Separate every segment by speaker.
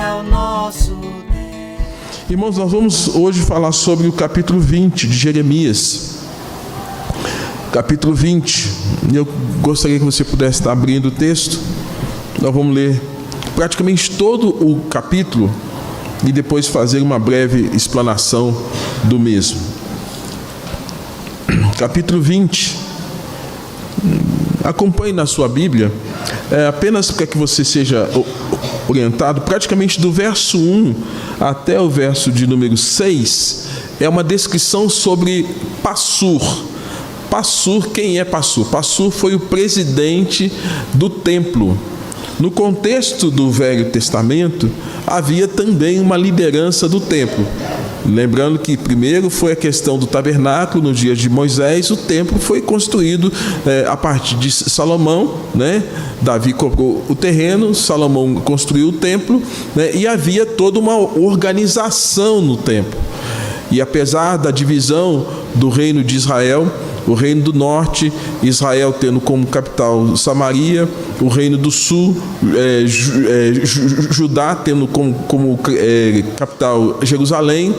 Speaker 1: é o nosso Deus.
Speaker 2: Irmãos, nós vamos hoje falar sobre o capítulo 20 de Jeremias. Capítulo 20. Eu gostaria que você pudesse estar abrindo o texto. Nós vamos ler praticamente todo o capítulo e depois fazer uma breve explanação do mesmo. Capítulo 20. Acompanhe na sua Bíblia, apenas para que você seja orientado, praticamente do verso 1 até o verso de número 6, é uma descrição sobre Passur. Passur, quem é Passur? Passur foi o presidente do templo. No contexto do Velho Testamento, havia também uma liderança do templo. Lembrando que primeiro foi a questão do tabernáculo, nos dias de Moisés, o templo foi construído a partir de Salomão, né? Davi comprou o terreno, Salomão construiu o templo, né? E havia toda uma organização no templo. E apesar da divisão do reino de Israel, o reino do norte, Israel tendo como capital Samaria, o reino do sul, Judá tendo como capital Jerusalém.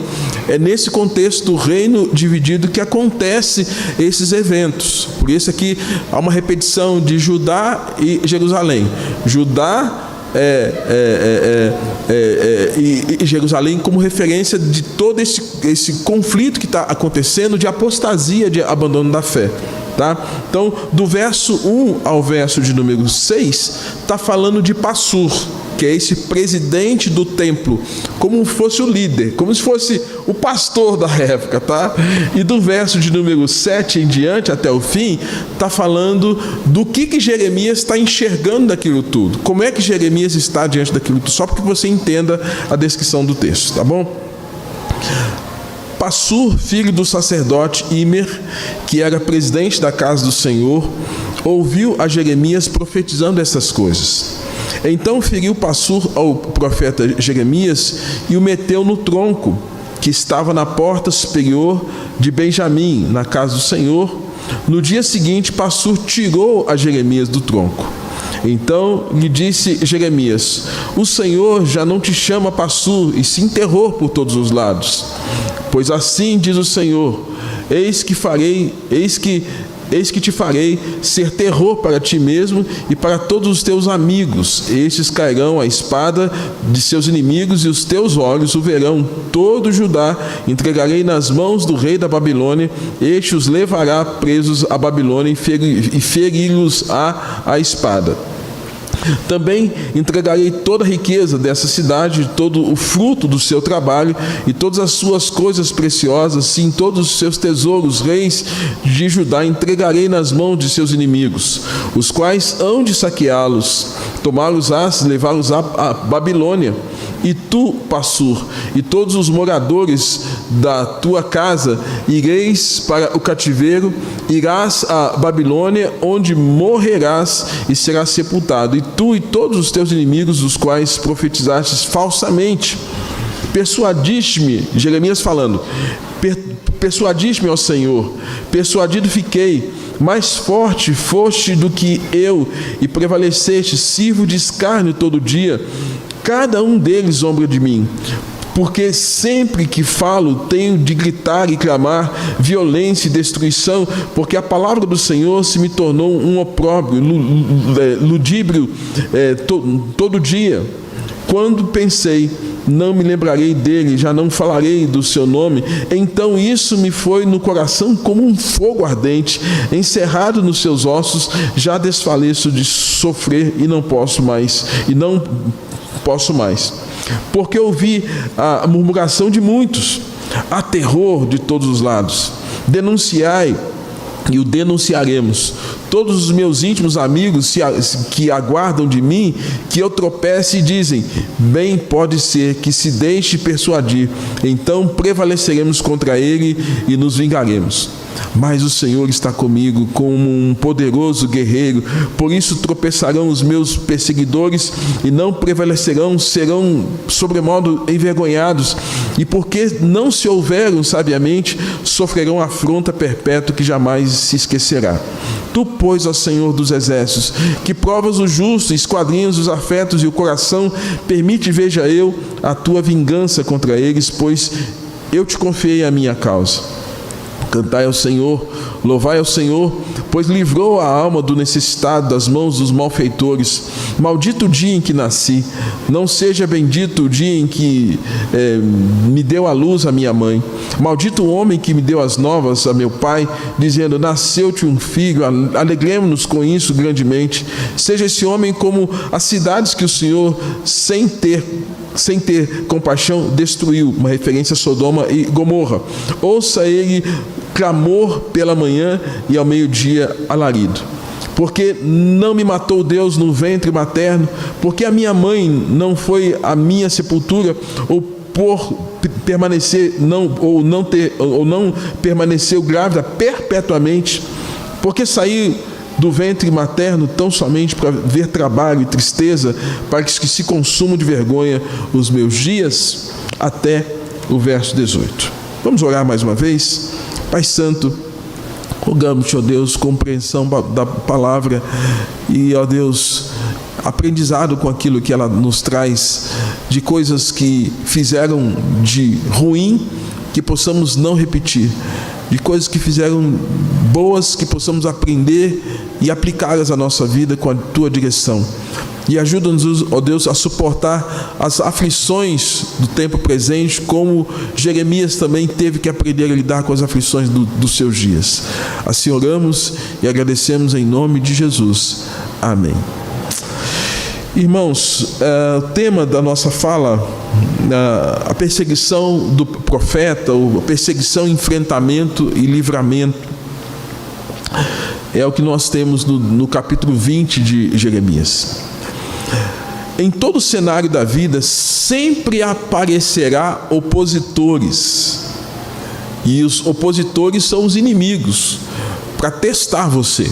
Speaker 2: É nesse contexto do reino dividido que acontece esses eventos. Por isso aqui há uma repetição de Judá e Jerusalém. Judá e Jerusalém como referência de todo esse conflito que está acontecendo de apostasia, de abandono da fé, tá? Então, do verso 1 ao verso de número 6, está falando de Passur, que é esse presidente do templo, como fosse o líder, como se fosse o pastor da época, tá? E do verso de número 7 em diante, até o fim, está falando do que Jeremias está enxergando daquilo tudo. Como é que Jeremias está diante daquilo tudo? Só para que você entenda a descrição do texto, tá bom? Passur, filho do sacerdote Imer, que era presidente da casa do Senhor, ouviu a Jeremias profetizando essas coisas. Então feriu Passur ao profeta Jeremias e o meteu no tronco, que estava na porta superior de Benjamim, na casa do Senhor. No dia seguinte, Passur tirou a Jeremias do tronco. Então lhe disse Jeremias: o Senhor já não te chama Passur, e sim terror por todos os lados. Pois assim diz o Senhor: eis que te farei ser terror para ti mesmo e para todos os teus amigos. Estes cairão à espada de seus inimigos, e os teus olhos o verão. Todo Judá entregarei nas mãos do rei da Babilônia. Este os levará presos à Babilônia e feri-los à espada. Também entregarei toda a riqueza dessa cidade, todo o fruto do seu trabalho e todas as suas coisas preciosas, sim, todos os seus tesouros. Reis de Judá entregarei nas mãos de seus inimigos, os quais hão de saqueá-los, tomá-los-ás, levá-los à Babilônia. E tu, Passur, e todos os moradores da tua casa, ireis para o cativeiro, irás à Babilônia, onde morrerás e serás sepultado, e tu e todos os teus inimigos, os quais profetizastes falsamente. Persuadiste-me, Jeremias falando, persuadiste-me, ó Senhor, persuadido fiquei, mais forte foste do que eu, e prevaleceste, sirvo de escárnio todo dia. Cada um deles zomba de mim, porque sempre que falo tenho de gritar e clamar violência e destruição, porque a palavra do Senhor se me tornou um opróbrio, ludíbrio todo dia. Quando pensei, não me lembrarei dele, já não falarei do seu nome, então isso me foi no coração como um fogo ardente, encerrado nos seus ossos, já desfaleço de sofrer e não posso mais, porque ouvi a murmuração de muitos, há terror de todos os lados. Denunciai, e o denunciaremos. Todos os meus íntimos amigos que aguardam de mim que eu tropece e dizem: bem pode ser que se deixe persuadir, então prevaleceremos contra ele e nos vingaremos. Mas o Senhor está comigo como um poderoso guerreiro, por isso tropeçarão os meus perseguidores e não prevalecerão, serão sobremodo envergonhados, e porque não se houveram sabiamente, sofrerão afronta perpétua que jamais se esquecerá. Tu, pois, ó Senhor dos exércitos, que provas o justo, esquadrinhas os afetos e o coração, permite veja eu a tua vingança contra eles, pois eu te confiei a minha causa. Cantai ao Senhor, louvai ao Senhor, pois livrou a alma do necessitado das mãos dos malfeitores. Maldito o dia em que nasci, não seja bendito o dia em que me deu à luz a minha mãe. Maldito o homem que me deu as novas a meu pai, dizendo, nasceu-te um filho, alegremos-nos com isso grandemente. Seja esse homem como as cidades que o Senhor, sem ter compaixão, destruiu, uma referência a Sodoma e Gomorra. Ouça ele clamor pela manhã e ao meio-dia alarido. Porque não me matou Deus no ventre materno, porque a minha mãe não foi a minha sepultura, ou por permanecer não permaneceu grávida perpetuamente, porque saí do ventre materno tão somente para ver trabalho e tristeza, para que se consumam de vergonha os meus dias, até o verso 18. Vamos orar mais uma vez. Pai Santo, rogamos-te, ó Deus, compreensão da palavra e, ó Deus, aprendizado com aquilo que ela nos traz, de coisas que fizeram de ruim, que possamos não repetir, de coisas que fizeram boas, que possamos aprender e aplicá-las à nossa vida com a Tua direção. E ajuda-nos, ó Deus, a suportar as aflições do tempo presente, como Jeremias também teve que aprender a lidar com as aflições dos seus dias. Assim oramos e agradecemos em nome de Jesus. Amém. Irmãos, o tema da nossa fala, a perseguição do profeta, a perseguição, enfrentamento e livramento, é o que nós temos no capítulo 20 de Jeremias. Em todo o cenário da vida sempre aparecerá opositores, e os opositores são os inimigos para testar você.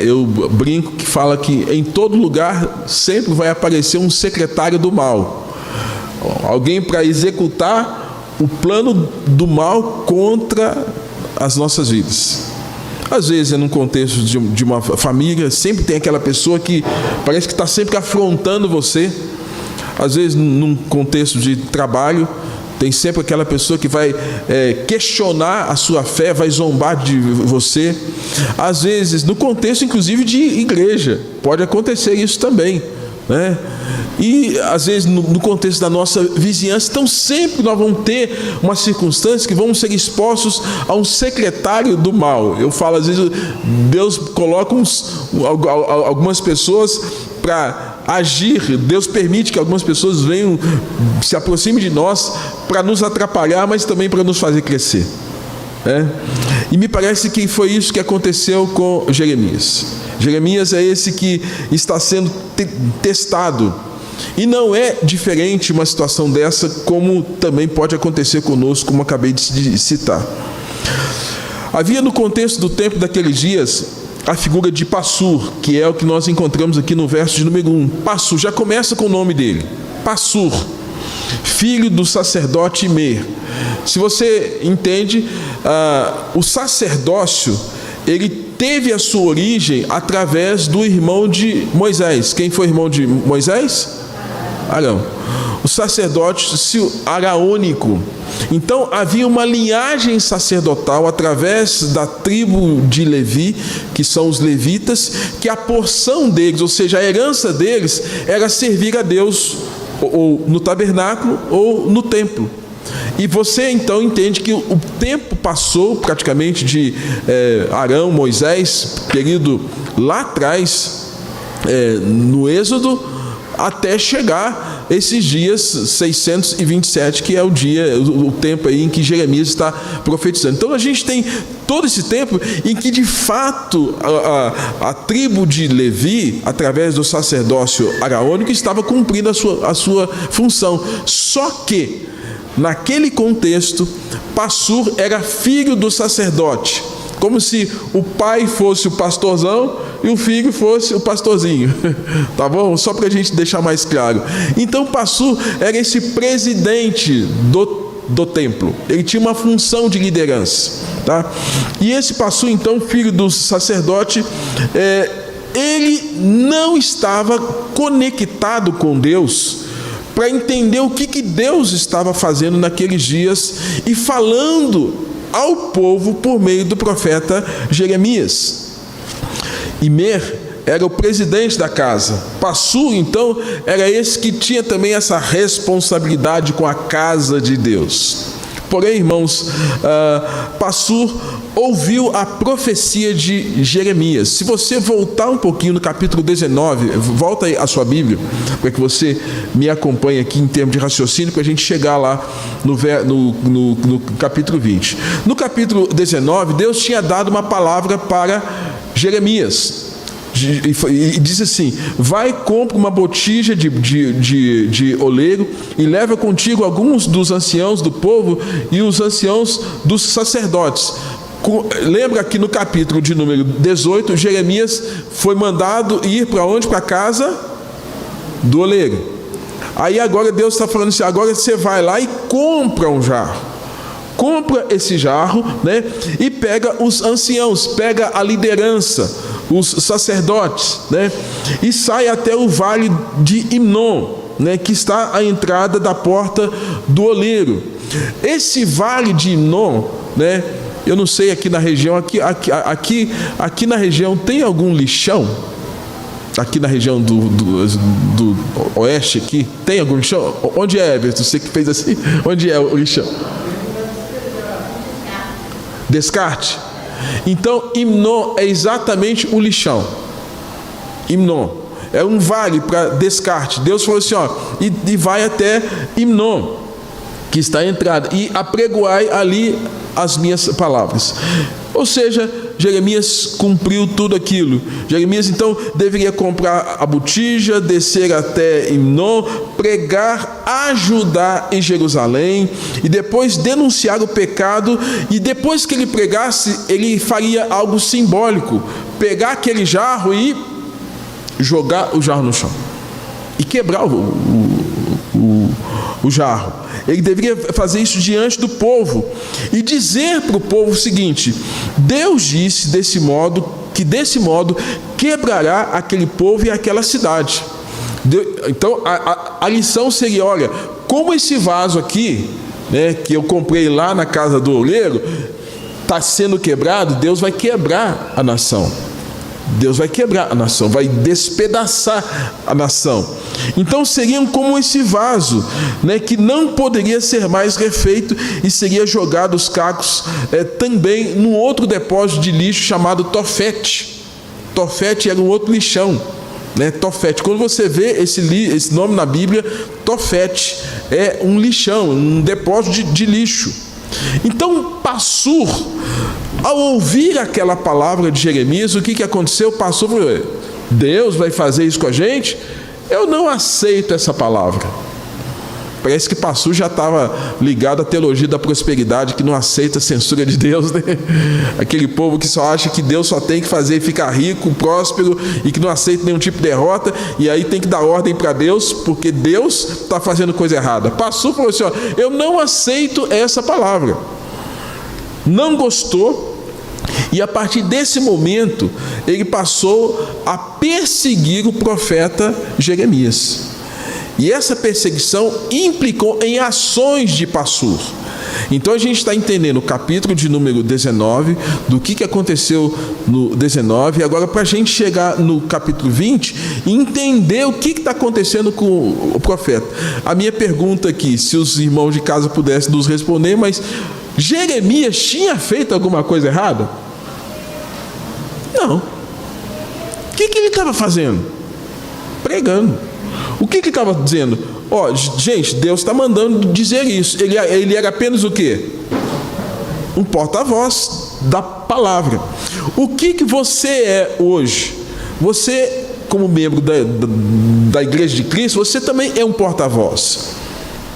Speaker 2: Eu brinco que fala que em todo lugar sempre vai aparecer um secretário do mal, alguém para executar o plano do mal contra as nossas vidas. Às vezes, num contexto de uma família, sempre tem aquela pessoa que parece que está sempre afrontando você. Às vezes, num contexto de trabalho, tem sempre aquela pessoa que vai questionar a sua fé, vai zombar de você. Às vezes, no contexto, inclusive, de igreja, pode acontecer isso também, né? E às vezes no contexto da nossa vizinhança. Então sempre nós vamos ter uma circunstância que vamos ser expostos a um secretário do mal. Eu falo, às vezes Deus coloca algumas pessoas para agir. Deus permite que algumas pessoas venham, se aproximem de nós para nos atrapalhar, mas também para nos fazer crescer, né? E me parece que foi isso que aconteceu com Jeremias. Jeremias é esse que está sendo testado. E não é diferente uma situação dessa, como também pode acontecer conosco, como acabei de citar. Havia no contexto do tempo daqueles dias a figura de Passur, que é o que nós encontramos aqui no verso de número 1. Passur, já começa com o nome dele, Passur, filho do sacerdote Imer. Se você entende, o sacerdócio, ele teve a sua origem através do irmão de Moisés. Quem foi irmão de Moisés? Arão. O sacerdócio araônico. Então havia uma linhagem sacerdotal através da tribo de Levi, que são os levitas, que a porção deles, ou seja, a herança deles, era servir a Deus ou no tabernáculo ou no templo. E você então entende que o tempo passou praticamente de Arão, Moisés, período lá atrás, no Êxodo, até chegar esses dias 627, que é o tempo aí em que Jeremias está profetizando. Então a gente tem todo esse tempo em que de fato a tribo de Levi, através do sacerdócio araônico, estava cumprindo a sua função. Só que naquele contexto, Passur era filho do sacerdote, como se o pai fosse o pastorzão e o filho fosse o pastorzinho, tá bom? Só para a gente deixar mais claro. Então Passur era esse presidente do do templo. Ele tinha uma função de liderança, tá? E esse Passur, então, filho do sacerdote, ele não estava conectado com Deus para entender o que Deus estava fazendo naqueles dias e falando ao povo por meio do profeta Jeremias. Imer era o presidente da casa. Passur, então, era esse que tinha também essa responsabilidade com a casa de Deus. Porém, irmãos, Passur ouviu a profecia de Jeremias. Se você voltar um pouquinho no capítulo 19, volta aí a sua Bíblia, para que você me acompanhe aqui em termos de raciocínio, para a gente chegar lá no capítulo 20. No capítulo 19, Deus tinha dado uma palavra para Jeremias. E diz assim: vai, compra uma botija de oleiro e leva contigo alguns dos anciãos do povo e os anciãos dos sacerdotes. Lembra que no capítulo de número 18, Jeremias foi mandado ir para onde? Para a casa do oleiro. Aí agora Deus está falando assim: agora você vai lá e compra um jarro. Compra esse jarro, né? E pega os anciãos, pega a liderança, os sacerdotes, né? E sai até o vale de Inom, né? Que está à entrada da porta do oleiro. Esse vale de Inom, né? Eu não sei aqui na região, aqui na região tem algum lixão? Aqui na região do oeste aqui, tem algum lixão? Onde é, Everton? Você que fez assim? Onde é o lixão? Descarte. Então, Inom é exatamente o lixão. Inom é um vale para descarte. Deus falou assim, e vai até Inom, que está à entrada, e apregoai ali as minhas palavras. Ou seja, Jeremias cumpriu tudo aquilo. Jeremias então deveria comprar a botija, descer até Inom, pregar, ajudar em Jerusalém e depois denunciar o pecado. E depois que ele pregasse, ele faria algo simbólico: pegar aquele jarro e jogar o jarro no chão e quebrar o jarro. Ele deveria fazer isso diante do povo e dizer para o povo o seguinte: Deus disse desse modo quebrará aquele povo e aquela cidade. Então a lição seria: olha, como esse vaso aqui, né, que eu comprei lá na casa do oleiro, está sendo quebrado, Deus vai quebrar a nação. Deus vai quebrar a nação, vai despedaçar a nação. Então seriam como esse vaso, né, que não poderia ser mais refeito e seria jogado os cacos também num outro depósito de lixo chamado Tofete. Tofete era um outro lixão, né? Tofete. Quando você vê esse nome na Bíblia, Tofete é um lixão, um depósito de lixo. Então Passur, ao ouvir aquela palavra de Jeremias, o que aconteceu? Passur falou: Deus vai fazer isso com a gente? Eu não aceito essa palavra. Parece que Passur já estava ligado à teologia da prosperidade, que não aceita a censura de Deus, né? Aquele povo que só acha que Deus só tem que fazer ficar rico, próspero, e que não aceita nenhum tipo de derrota, e aí tem que dar ordem para Deus, porque Deus está fazendo coisa errada. Passur falou assim: eu não aceito essa palavra. Não gostou. E a partir desse momento, ele passou a perseguir o profeta Jeremias. E essa perseguição implicou em ações de Passur. Então a gente está entendendo o capítulo de número 19, do que aconteceu no 19, e agora para a gente chegar no capítulo 20 e entender o que está acontecendo com o profeta. A minha pergunta aqui, se os irmãos de casa pudessem nos responder, mas Jeremias tinha feito alguma coisa errada? Não. O que ele estava fazendo? Pregando. O que ele estava dizendo? Gente, Deus está mandando dizer isso. Ele era apenas o quê? Um porta-voz da palavra. O que você é hoje? Você, como membro da Igreja de Cristo, você também é um porta-voz.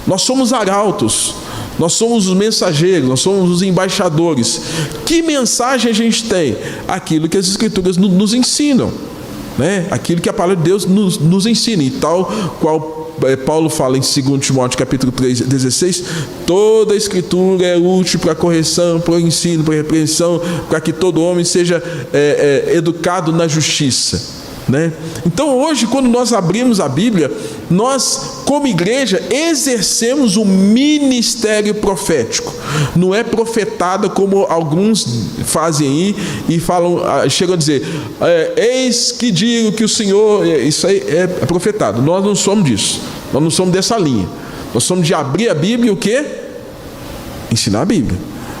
Speaker 2: Nós somos arautos. Nós somos os mensageiros, nós somos os embaixadores. Que mensagem a gente tem? Aquilo que as Escrituras nos ensinam, né? Aquilo que a palavra de Deus nos ensina. E tal qual Paulo fala em 2 Timóteo capítulo 3:16, toda a escritura é útil para a correção, para o ensino, para a repreensão, para que todo homem seja educado na justiça. Né? Então hoje, quando nós abrimos a Bíblia, nós como igreja exercemos o ministério profético. Não é profetada como alguns fazem aí e falam, chegam a dizer, eis que digo que o Senhor, isso aí é profetado. Nós não somos disso, nós não somos dessa linha. Nós somos de abrir a Bíblia e o quê? Ensinar a Bíblia,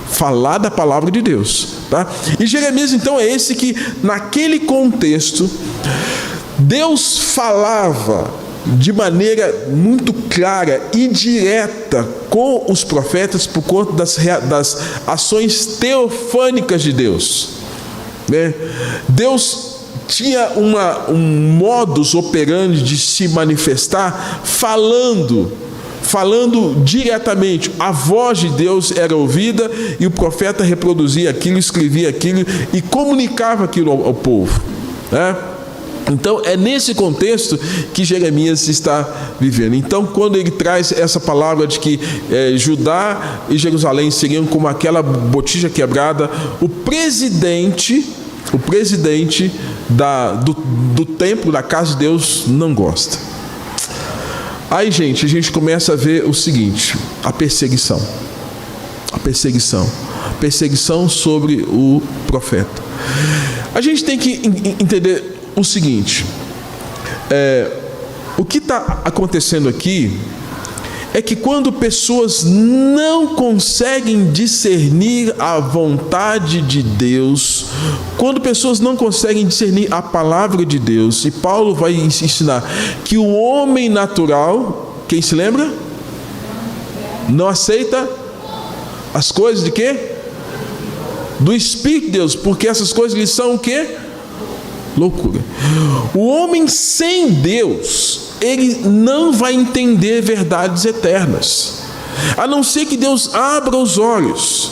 Speaker 2: falar da palavra de Deus, tá? E Jeremias então é esse que, naquele contexto, Deus falava de maneira muito clara e direta com os profetas por conta das ações teofânicas de Deus, né? Deus tinha um modus operandi de se manifestar falando diretamente. A voz de Deus era ouvida e o profeta reproduzia aquilo, escrevia aquilo e comunicava aquilo ao povo, né? Então é nesse contexto que Jeremias está vivendo. Então, quando ele traz essa palavra de que Judá e Jerusalém seriam como aquela botija quebrada, o presidente do templo, da casa de Deus, não gosta. Aí, gente, a gente começa a ver o seguinte: a perseguição sobre o profeta. A gente tem que entender o seguinte: o que está acontecendo aqui é que quando pessoas não conseguem discernir a vontade de Deus, quando pessoas não conseguem discernir a palavra de Deus, e Paulo vai ensinar que o homem natural, quem se lembra? Não aceita as coisas de quê? Do Espírito de Deus, porque essas coisas lhes são o quê? Loucura. O homem sem Deus, ele não vai entender verdades eternas, a não ser que Deus abra os olhos,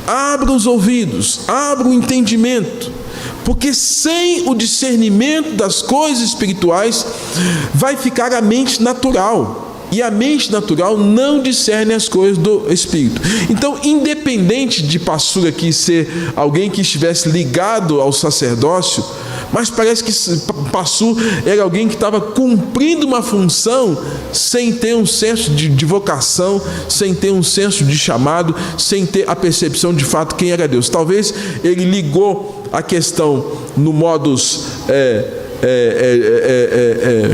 Speaker 2: abra os ouvidos, abra o entendimento, porque sem o discernimento das coisas espirituais vai ficar a mente natural, e a mente natural não discerne as coisas do Espírito. Então, independente de pastor aqui ser alguém que estivesse ligado ao sacerdócio, mas parece que pastor era alguém que estava cumprindo uma função sem ter um senso de vocação, sem ter um senso de chamado, sem ter a percepção de fato quem era Deus. Talvez ele ligou a questão no modus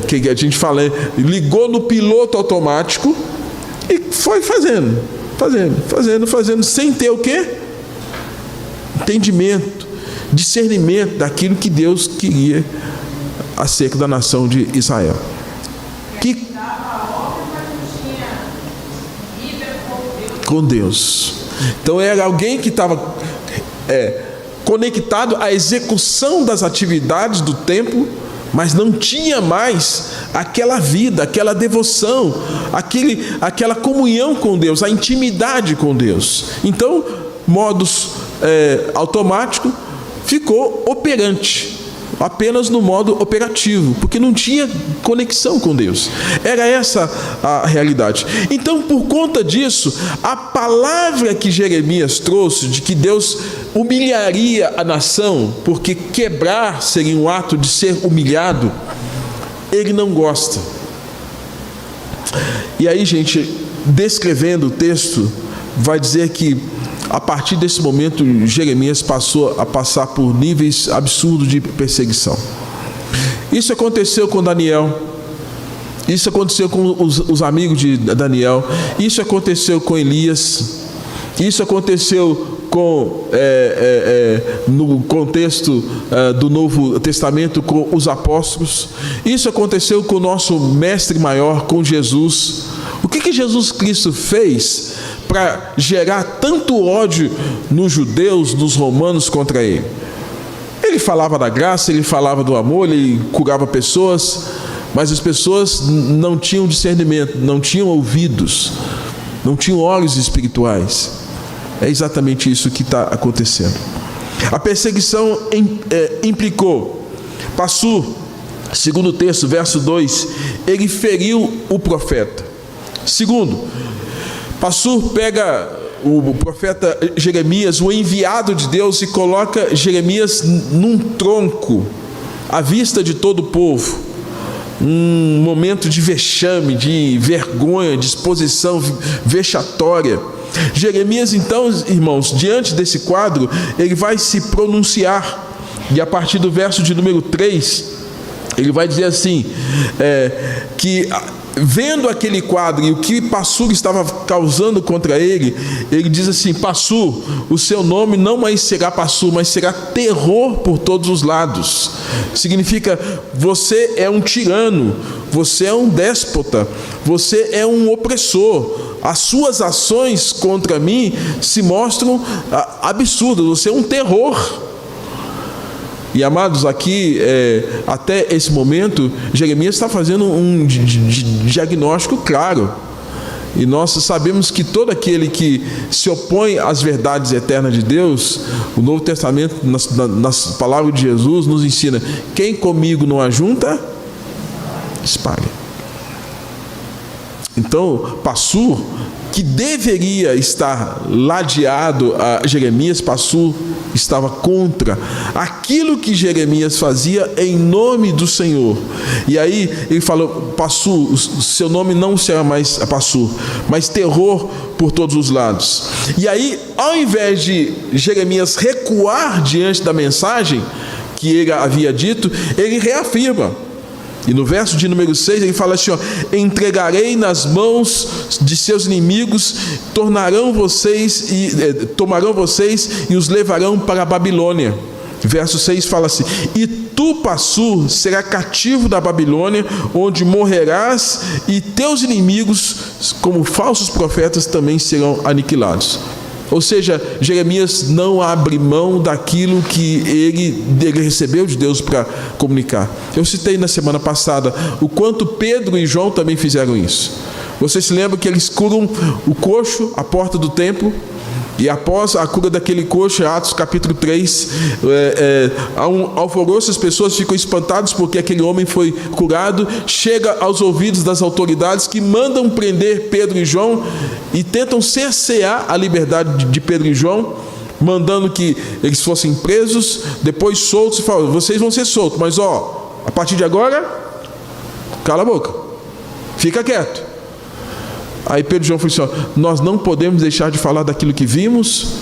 Speaker 2: que a gente fala, ligou no piloto automático e foi fazendo, sem ter o quê? Entendimento, discernimento daquilo que Deus queria acerca da nação de Israel. Com Deus. Então era alguém que estava conectado à execução das atividades do templo, mas não tinha mais aquela vida, aquela devoção, aquela comunhão com Deus, a intimidade com Deus. Então, modus automático ficou operante, apenas no modo operativo, porque não tinha conexão com Deus. Era essa a realidade. Então, por conta disso, a palavra que Jeremias trouxe de que Deus humilharia a nação, porque quebrar seria um ato de ser humilhado, ele não gosta. E aí, gente, descrevendo o texto, vai dizer que a partir desse momento Jeremias passou a passar por níveis absurdos de perseguição. Isso aconteceu com Daniel, isso aconteceu com os amigos de Daniel, isso aconteceu com Elias, isso aconteceu no contexto do Novo Testamento com os apóstolos, isso aconteceu com o nosso mestre maior, com Jesus. O que Jesus Cristo fez para gerar tanto ódio nos judeus, nos romanos contra ele? Ele falava da graça, ele falava do amor, ele curava pessoas, mas as pessoas não tinham discernimento, não tinham ouvidos, não tinham olhos espirituais. É exatamente isso que está acontecendo. A perseguição implicou, passou, Segundo texto, verso 2, ele feriu o profeta. Segundo, Passur pega o profeta Jeremias, o enviado de Deus, e coloca Jeremias num tronco, à vista de todo o povo. Um momento de vexame, de vergonha, de exposição vexatória. Jeremias, então, irmãos, diante desse quadro, ele vai se pronunciar. E a partir do verso de número 3, ele vai dizer assim, que vendo aquele quadro e o que Passur estava causando contra ele, ele diz assim: Passur, o seu nome não mais será Passur, mas será terror por todos os lados. Significa, você é um tirano, você é um déspota, você é um opressor. As suas ações contra mim se mostram absurdas, você é um terror. E amados, aqui, até esse momento, Jeremias está fazendo um diagnóstico claro. E nós sabemos que todo aquele que se opõe às verdades eternas de Deus, o Novo Testamento, nas palavras de Jesus, nos ensina: quem comigo não ajunta, espalha. Então, Passur, que deveria estar ladeado a Jeremias, Passur estava contra aquilo que Jeremias fazia em nome do Senhor. E aí ele falou: Passur, seu nome não será mais Passur, mas terror por todos os lados. E aí, ao invés de Jeremias recuar diante da mensagem que ele havia dito, ele reafirma. E no verso de número 6 ele fala assim: entregarei nas mãos de seus inimigos, tomarão vocês e os levarão para a Babilônia. Verso 6 fala assim: e tu, Passur, será cativo da Babilônia, onde morrerás, e teus inimigos, como falsos profetas, também serão aniquilados. Ou seja, Jeremias não abre mão daquilo que ele recebeu de Deus para comunicar. Eu citei na semana passada o quanto Pedro e João também fizeram isso. Vocês se lembram que eles curam o coxo à porta do templo? E após a cura daquele coxo, Atos capítulo 3, há um alvoroço, as pessoas ficam espantadas porque aquele homem foi curado. Chega aos ouvidos das autoridades, que mandam prender Pedro e João e tentam cercear a liberdade de Pedro e João, mandando que eles fossem presos, depois soltos, e falam: vocês vão ser soltos, mas a partir de agora, cala a boca, fica quieto. Aí Pedro e João falaram assim: nós não podemos deixar de falar daquilo que vimos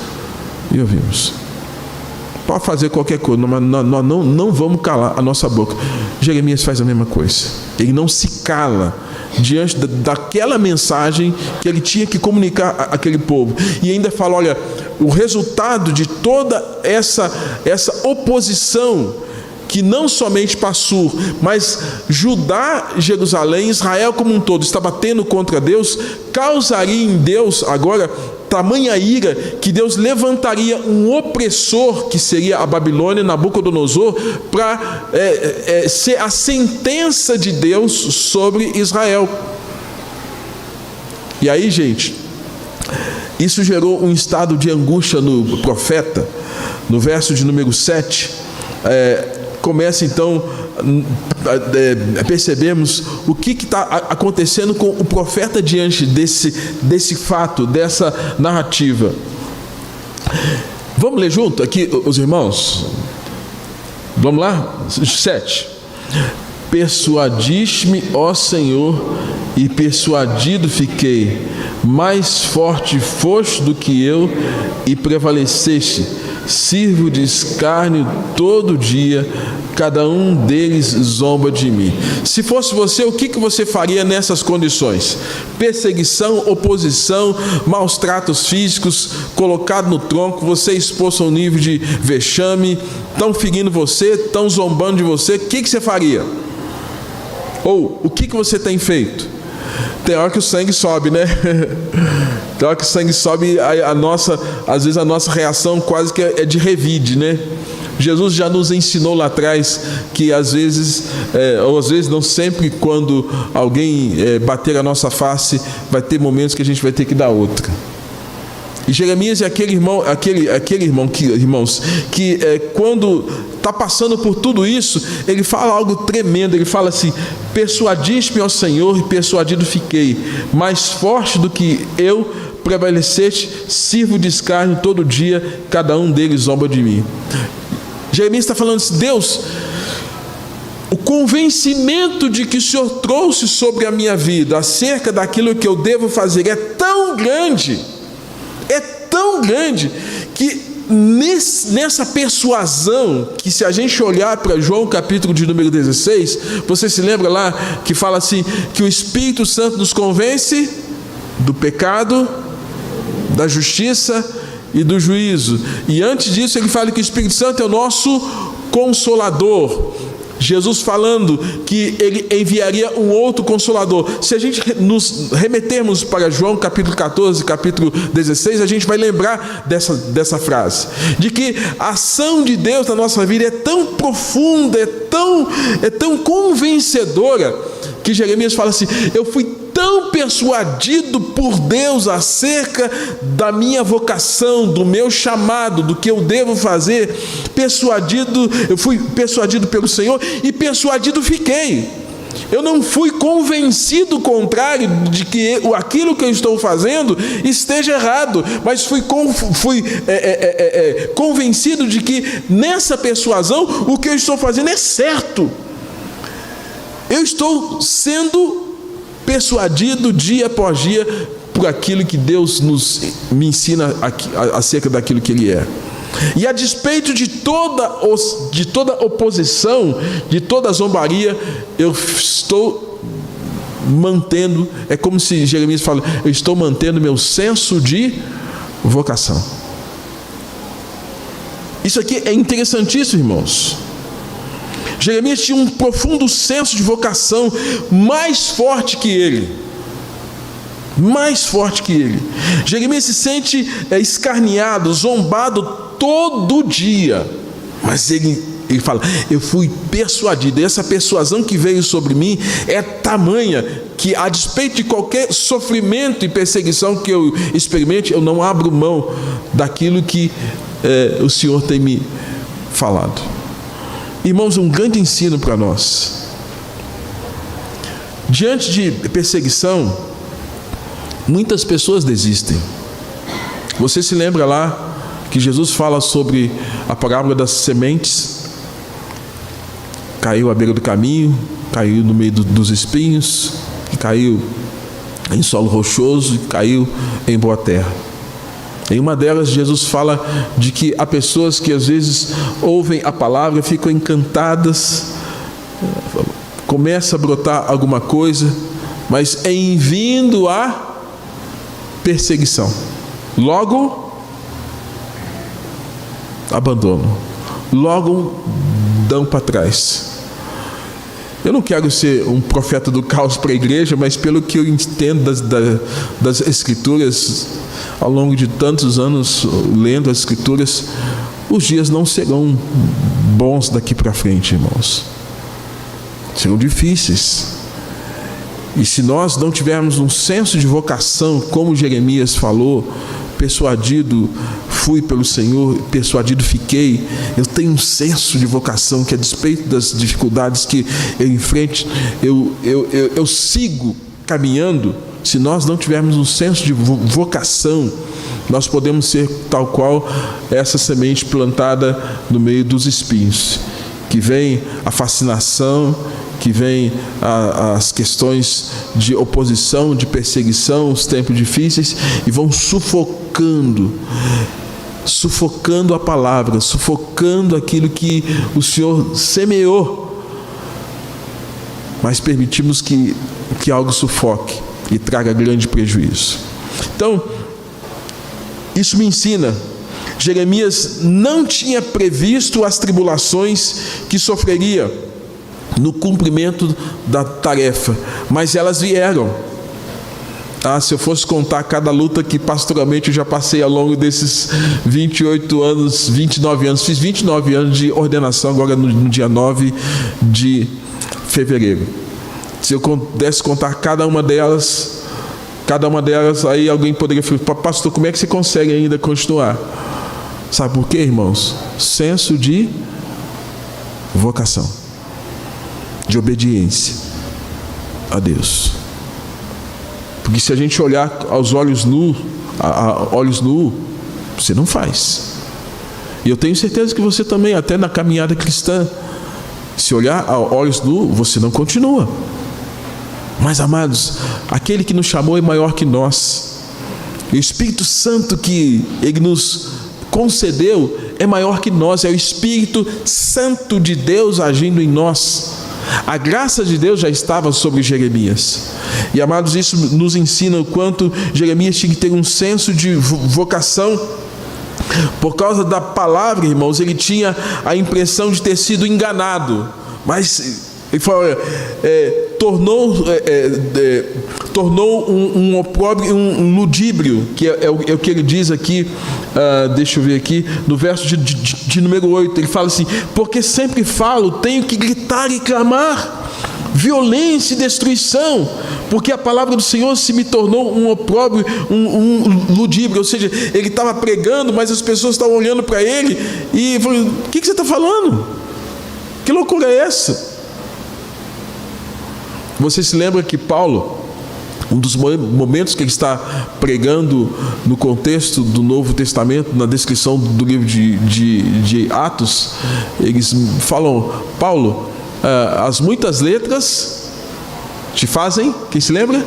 Speaker 2: e ouvimos. Pode fazer qualquer coisa, mas nós não vamos calar a nossa boca. Jeremias faz a mesma coisa. Ele não se cala diante daquela mensagem que ele tinha que comunicar àquele povo. E ainda fala: olha, o resultado de toda essa oposição, que não somente Passur, mas Judá, Jerusalém, Israel como um todo estava tendo contra Deus, causaria em Deus agora tamanha ira, que Deus levantaria um opressor, que seria a Babilônia, Nabucodonosor, para ser a sentença de Deus sobre Israel. E aí, gente, isso gerou um estado de angústia no profeta. No verso de número 7, começa então, percebemos o que está acontecendo com o profeta diante desse fato, dessa narrativa. Vamos ler junto aqui, os irmãos? Vamos lá? 7. Persuadiste-me, ó Senhor, e persuadido fiquei. Mais forte foste do que eu e prevaleceste. Sirvo de escárnio todo dia, cada um deles zomba de mim. Se fosse você, o que você faria nessas condições? Perseguição, oposição, maus tratos físicos, colocado no tronco, você exposto a um nível de vexame, estão ferindo você, estão zombando de você, o que você faria? Ou, o que você tem feito? Tem hora que o sangue sobe, né? Tem hora que o sangue sobe, às vezes a nossa reação quase que é de revide, né? Jesus já nos ensinou lá atrás que às vezes, ou às vezes não sempre, quando alguém bater a nossa face, vai ter momentos que a gente vai ter que dar outra. E Jeremias é aquele irmão, irmãos, que quando está passando por tudo isso, ele fala algo tremendo. Ele fala assim: persuadiste-me ao Senhor e persuadido fiquei, mais forte do que eu prevaleceste, sirvo de escárnio todo dia, cada um deles zomba de mim. Jeremias está falando assim: Deus, o convencimento de que o Senhor trouxe sobre a minha vida acerca daquilo que eu devo fazer é tão grande, que nessa persuasão, que se a gente olhar para João capítulo de número 16, você se lembra lá que fala assim, que o Espírito Santo nos convence do pecado, da justiça e do juízo. E antes disso ele fala que o Espírito Santo é o nosso Consolador. Jesus falando que ele enviaria um outro Consolador. Se a gente nos remetermos para João capítulo 14, capítulo 16, a gente vai lembrar dessa frase, de que a ação de Deus na nossa vida é tão profunda, é tão convencedora, que Jeremias fala assim: eu fui tão persuadido por Deus acerca da minha vocação, do meu chamado, do que eu devo fazer, eu fui persuadido pelo Senhor e persuadido fiquei. Eu não fui convencido contrário de que aquilo que eu estou fazendo esteja errado, mas fui convencido de que nessa persuasão o que eu estou fazendo é certo. Eu estou sendo persuadido dia após dia por aquilo que Deus me ensina acerca daquilo que Ele é. E a despeito de toda oposição, de toda zombaria, eu estou mantendo, é como se Jeremias fala, eu estou mantendo meu senso de vocação. Isso aqui é interessantíssimo, irmãos. Jeremias tinha um profundo senso de vocação, mais forte que ele. Jeremias se sente escarneado, zombado todo dia, mas ele fala: eu fui persuadido. E essa persuasão que veio sobre mim é tamanha que, a despeito de qualquer sofrimento e perseguição que eu experimente, eu não abro mão daquilo que o Senhor tem me falado. Irmãos, um grande ensino para nós. Diante de perseguição, muitas pessoas desistem. Você se lembra lá que Jesus fala sobre a parábola das sementes? Caiu à beira do caminho, caiu no meio dos espinhos, caiu em solo rochoso e caiu em boa terra. Em uma delas, Jesus fala de que há pessoas que às vezes ouvem a palavra, ficam encantadas, começa a brotar alguma coisa, mas em vindo a perseguição, logo abandonam, logo dão para trás. Eu não quero ser um profeta do caos para a igreja, mas pelo que eu entendo das Escrituras, ao longo de tantos anos lendo as Escrituras, os dias não serão bons daqui para frente, irmãos. Serão difíceis. E se nós não tivermos um senso de vocação, como Jeremias falou, persuadido fui pelo Senhor, persuadido fiquei. Eu tenho um senso de vocação que, a despeito das dificuldades que eu enfrento, eu sigo caminhando. Se nós não tivermos um senso de vocação, nós podemos ser tal qual essa semente plantada no meio dos espinhos, que vem a fascinação, que vem as questões de oposição, de perseguição, os tempos difíceis, e vão sufocando a palavra, sufocando aquilo que o Senhor semeou, mas permitimos que algo sufoque e traga grande prejuízo. Então, isso me ensina. Jeremias não tinha previsto as tribulações que sofreria no cumprimento da tarefa, mas elas vieram. Se eu fosse contar cada luta que pastoralmente eu já passei ao longo desses 28 anos, 29 anos, fiz 29 anos de ordenação agora no dia 9 de fevereiro. Se eu pudesse contar cada uma delas, aí alguém poderia falar: pastor, como é que você consegue ainda continuar? Sabe por quê, irmãos? Senso de vocação, de obediência a Deus. Porque se a gente olhar aos olhos nus, você não faz. E eu tenho certeza que você também, até na caminhada cristã, se olhar a olhos nus, você não continua. Mas, amados, aquele que nos chamou é maior que nós. E o Espírito Santo que Ele nos concedeu é maior que nós. É o Espírito Santo de Deus agindo em nós. A graça de Deus já estava sobre Jeremias. E, amados, isso nos ensina o quanto Jeremias tinha que ter um senso de vocação. Por causa da palavra, irmãos, ele tinha a impressão de ter sido enganado. Mas ele falou, tornou um opróbrio, um ludíbrio, que é o que ele diz aqui, deixa eu ver aqui, no verso de número 8, ele fala assim: porque sempre falo, tenho que gritar e clamar, violência e destruição, porque a palavra do Senhor se me tornou um opróbrio, um ludíbrio. Ou seja, ele estava pregando, mas as pessoas estavam olhando para ele e falando: o que você está falando? Que loucura é essa? Você se lembra que Paulo, um dos momentos que ele está pregando no contexto do Novo Testamento, na descrição do livro de Atos, eles falam: Paulo, as muitas letras te fazem... Quem se lembra?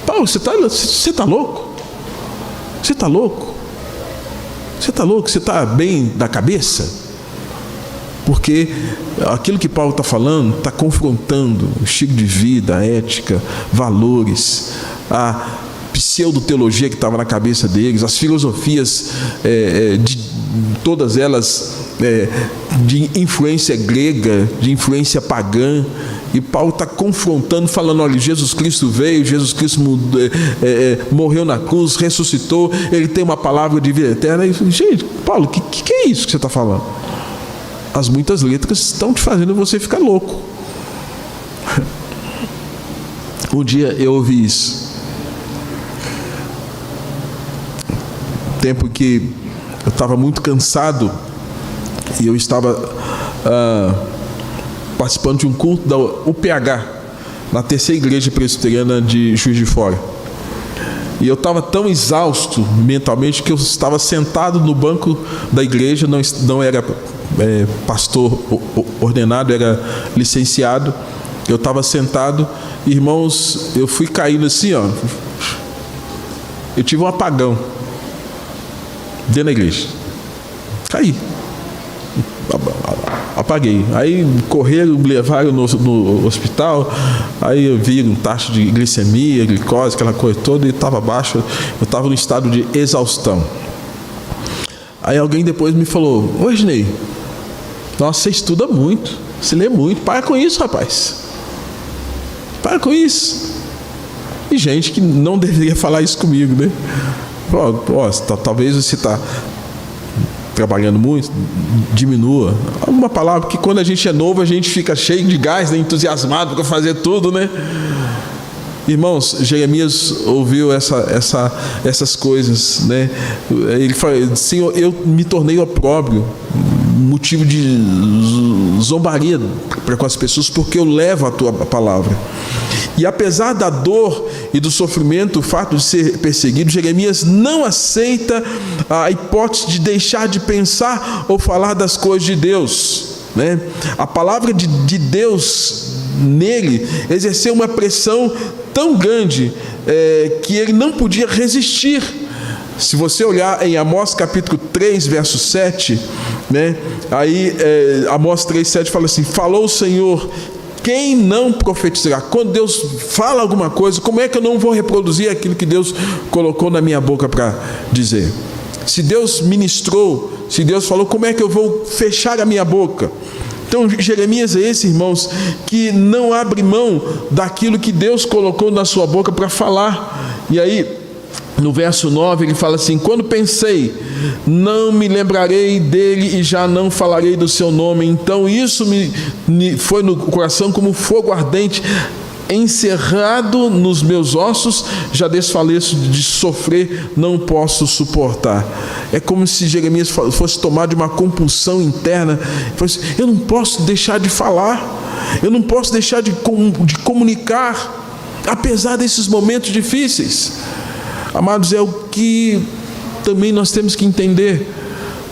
Speaker 2: Paulo, você está louco? Você está louco? Você está louco? Você está bem da cabeça? Porque aquilo que Paulo está falando está confrontando o estilo de vida, a ética, valores, a pseudo-teologia que estava na cabeça deles, as filosofias, todas elas de influência grega, de influência pagã. E Paulo está confrontando, falando: olha, Jesus Cristo veio, Jesus Cristo morreu na cruz, ressuscitou, Ele tem uma palavra de vida eterna. E, gente, Paulo, o que é isso que você está falando? As muitas letras estão te fazendo você ficar louco. Um dia eu ouvi isso. Tempo que eu estava muito cansado e eu estava participando de um culto da UPH, na terceira igreja presbiteriana de Juiz de Fora. E eu estava tão exausto mentalmente que eu estava sentado no banco da igreja, não era pastor ordenado, era licenciado. Eu estava sentado, irmãos, eu fui caindo assim, ó. Eu tive um apagão dentro da igreja. Caí. Apaguei. Aí correram, me levaram no hospital. Aí eu vi um taxa de glicemia, glicose, aquela coisa toda, e estava baixo. Eu estava no estado de exaustão. Aí alguém depois me falou: ô Ginei, nossa, você estuda muito, você lê muito, para com isso, rapaz. Para com isso. E gente que não deveria falar isso comigo, né? Talvez você está trabalhando muito, diminua. Alguma palavra que quando a gente é novo, a gente fica cheio de gás, né? Entusiasmado para fazer tudo, né? Irmãos, Jeremias ouviu essas coisas, né? Ele falou: Senhor, eu me tornei opróbrio, motivo de zombaria para com as pessoas, porque eu levo a tua palavra. E apesar da dor e do sofrimento, o fato de ser perseguido, Jeremias não aceita a hipótese de deixar de pensar ou falar das coisas de Deus, né? A palavra de Deus nele exerceu uma pressão tão grande que ele não podia resistir. Se você olhar em Amós capítulo 3, verso 7, né? Aí Amós 3, 7 fala assim: falou o Senhor, quem não profetizará? Quando Deus fala alguma coisa, como é que eu não vou reproduzir aquilo que Deus colocou na minha boca para dizer? Se Deus ministrou, se Deus falou, como é que eu vou fechar a minha boca? Então Jeremias é esse, irmãos, que não abre mão daquilo que Deus colocou na sua boca para falar. E aí, no verso 9, ele fala assim: quando pensei, não me lembrarei dele e já não falarei do seu nome, então isso me foi no coração como fogo ardente, encerrado nos meus ossos, já desfaleço de sofrer, não posso suportar. É como se Jeremias fosse tomado de uma compulsão interna. Eu não posso deixar de falar, eu não posso deixar de comunicar, apesar desses momentos difíceis. Amados, é o que também nós temos que entender.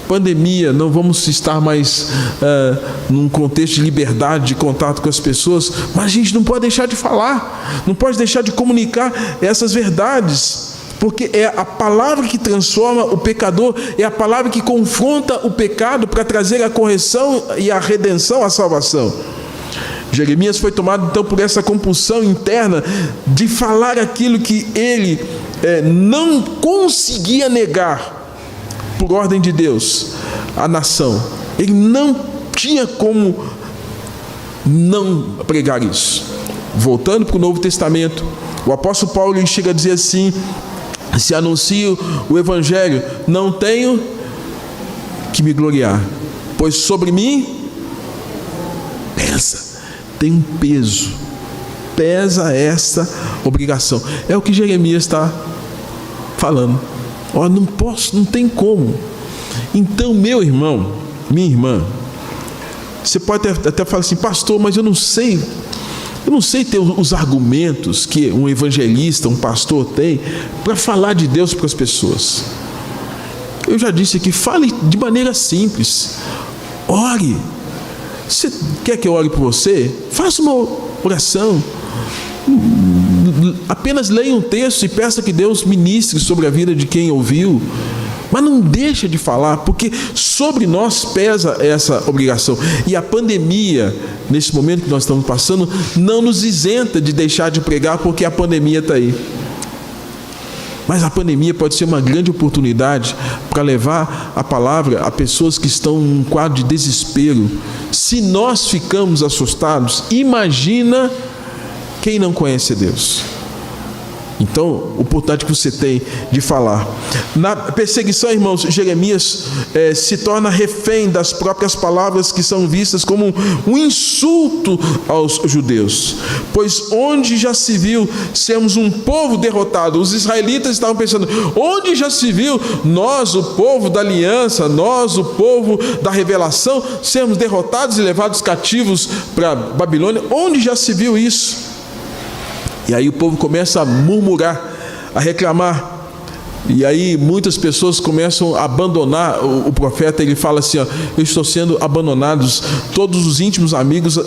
Speaker 2: Pandemia, não vamos estar mais num contexto de liberdade de contato com as pessoas, mas a gente não pode deixar de falar, não pode deixar de comunicar essas verdades, porque é a palavra que transforma o pecador, é a palavra que confronta o pecado para trazer a correção e a redenção, a salvação. Jeremias foi tomado então por essa compulsão interna de falar aquilo que ele não conseguia negar por ordem de Deus à nação. Ele não tinha como não pregar isso. Voltando para o Novo Testamento, o apóstolo Paulo ele chega a dizer assim: se anuncio o Evangelho, não tenho que me gloriar, pois sobre mim tem um peso, pesa essa obrigação. É o que Jeremias está falando. Não posso, não tem como. Então, meu irmão, minha irmã, você pode até falar assim: pastor, mas eu não sei ter os argumentos que um evangelista, um pastor tem para falar de Deus para as pessoas. Eu já disse aqui, fale de maneira simples, ore. Você quer que eu ore por você? Faça uma oração. Apenas leia um texto e peça que Deus ministre sobre a vida de quem ouviu, mas não deixa de falar, porque sobre nós pesa essa obrigação. E a pandemia, nesse momento que nós estamos passando, não nos isenta de deixar de pregar, porque a pandemia está aí. Mas a pandemia pode ser uma grande oportunidade para levar a palavra a pessoas que estão num quadro de desespero. Se nós ficamos assustados, imagina quem não conhece Deus. Então, o oportunidade que você tem de falar. Na perseguição, irmãos, Jeremias se torna refém das próprias palavras que são vistas como um insulto aos judeus. Pois onde já se viu sermos um povo derrotado? Os israelitas estavam pensando: onde já se viu nós, o povo da aliança, nós, o povo da revelação, sermos derrotados e levados cativos para Babilônia? Onde já se viu isso? E aí o povo começa a murmurar, a reclamar. E aí muitas pessoas começam a abandonar o profeta. Ele fala assim: eu estou sendo abandonado. Todos os íntimos amigos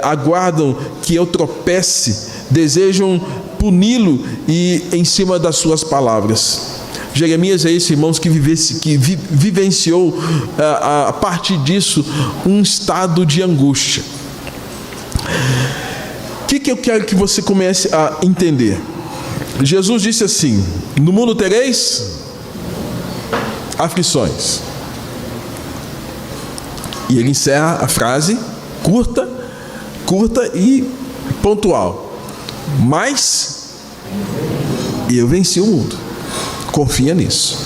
Speaker 2: aguardam que eu tropece, desejam puni-lo e em cima das suas palavras. Jeremias é esse, irmãos, que vivenciou a partir disso um estado de angústia. O que eu quero que você comece a entender? Jesus disse assim: no mundo tereis aflições. E ele encerra a frase curta e pontual: mas eu venci o mundo. Confia nisso.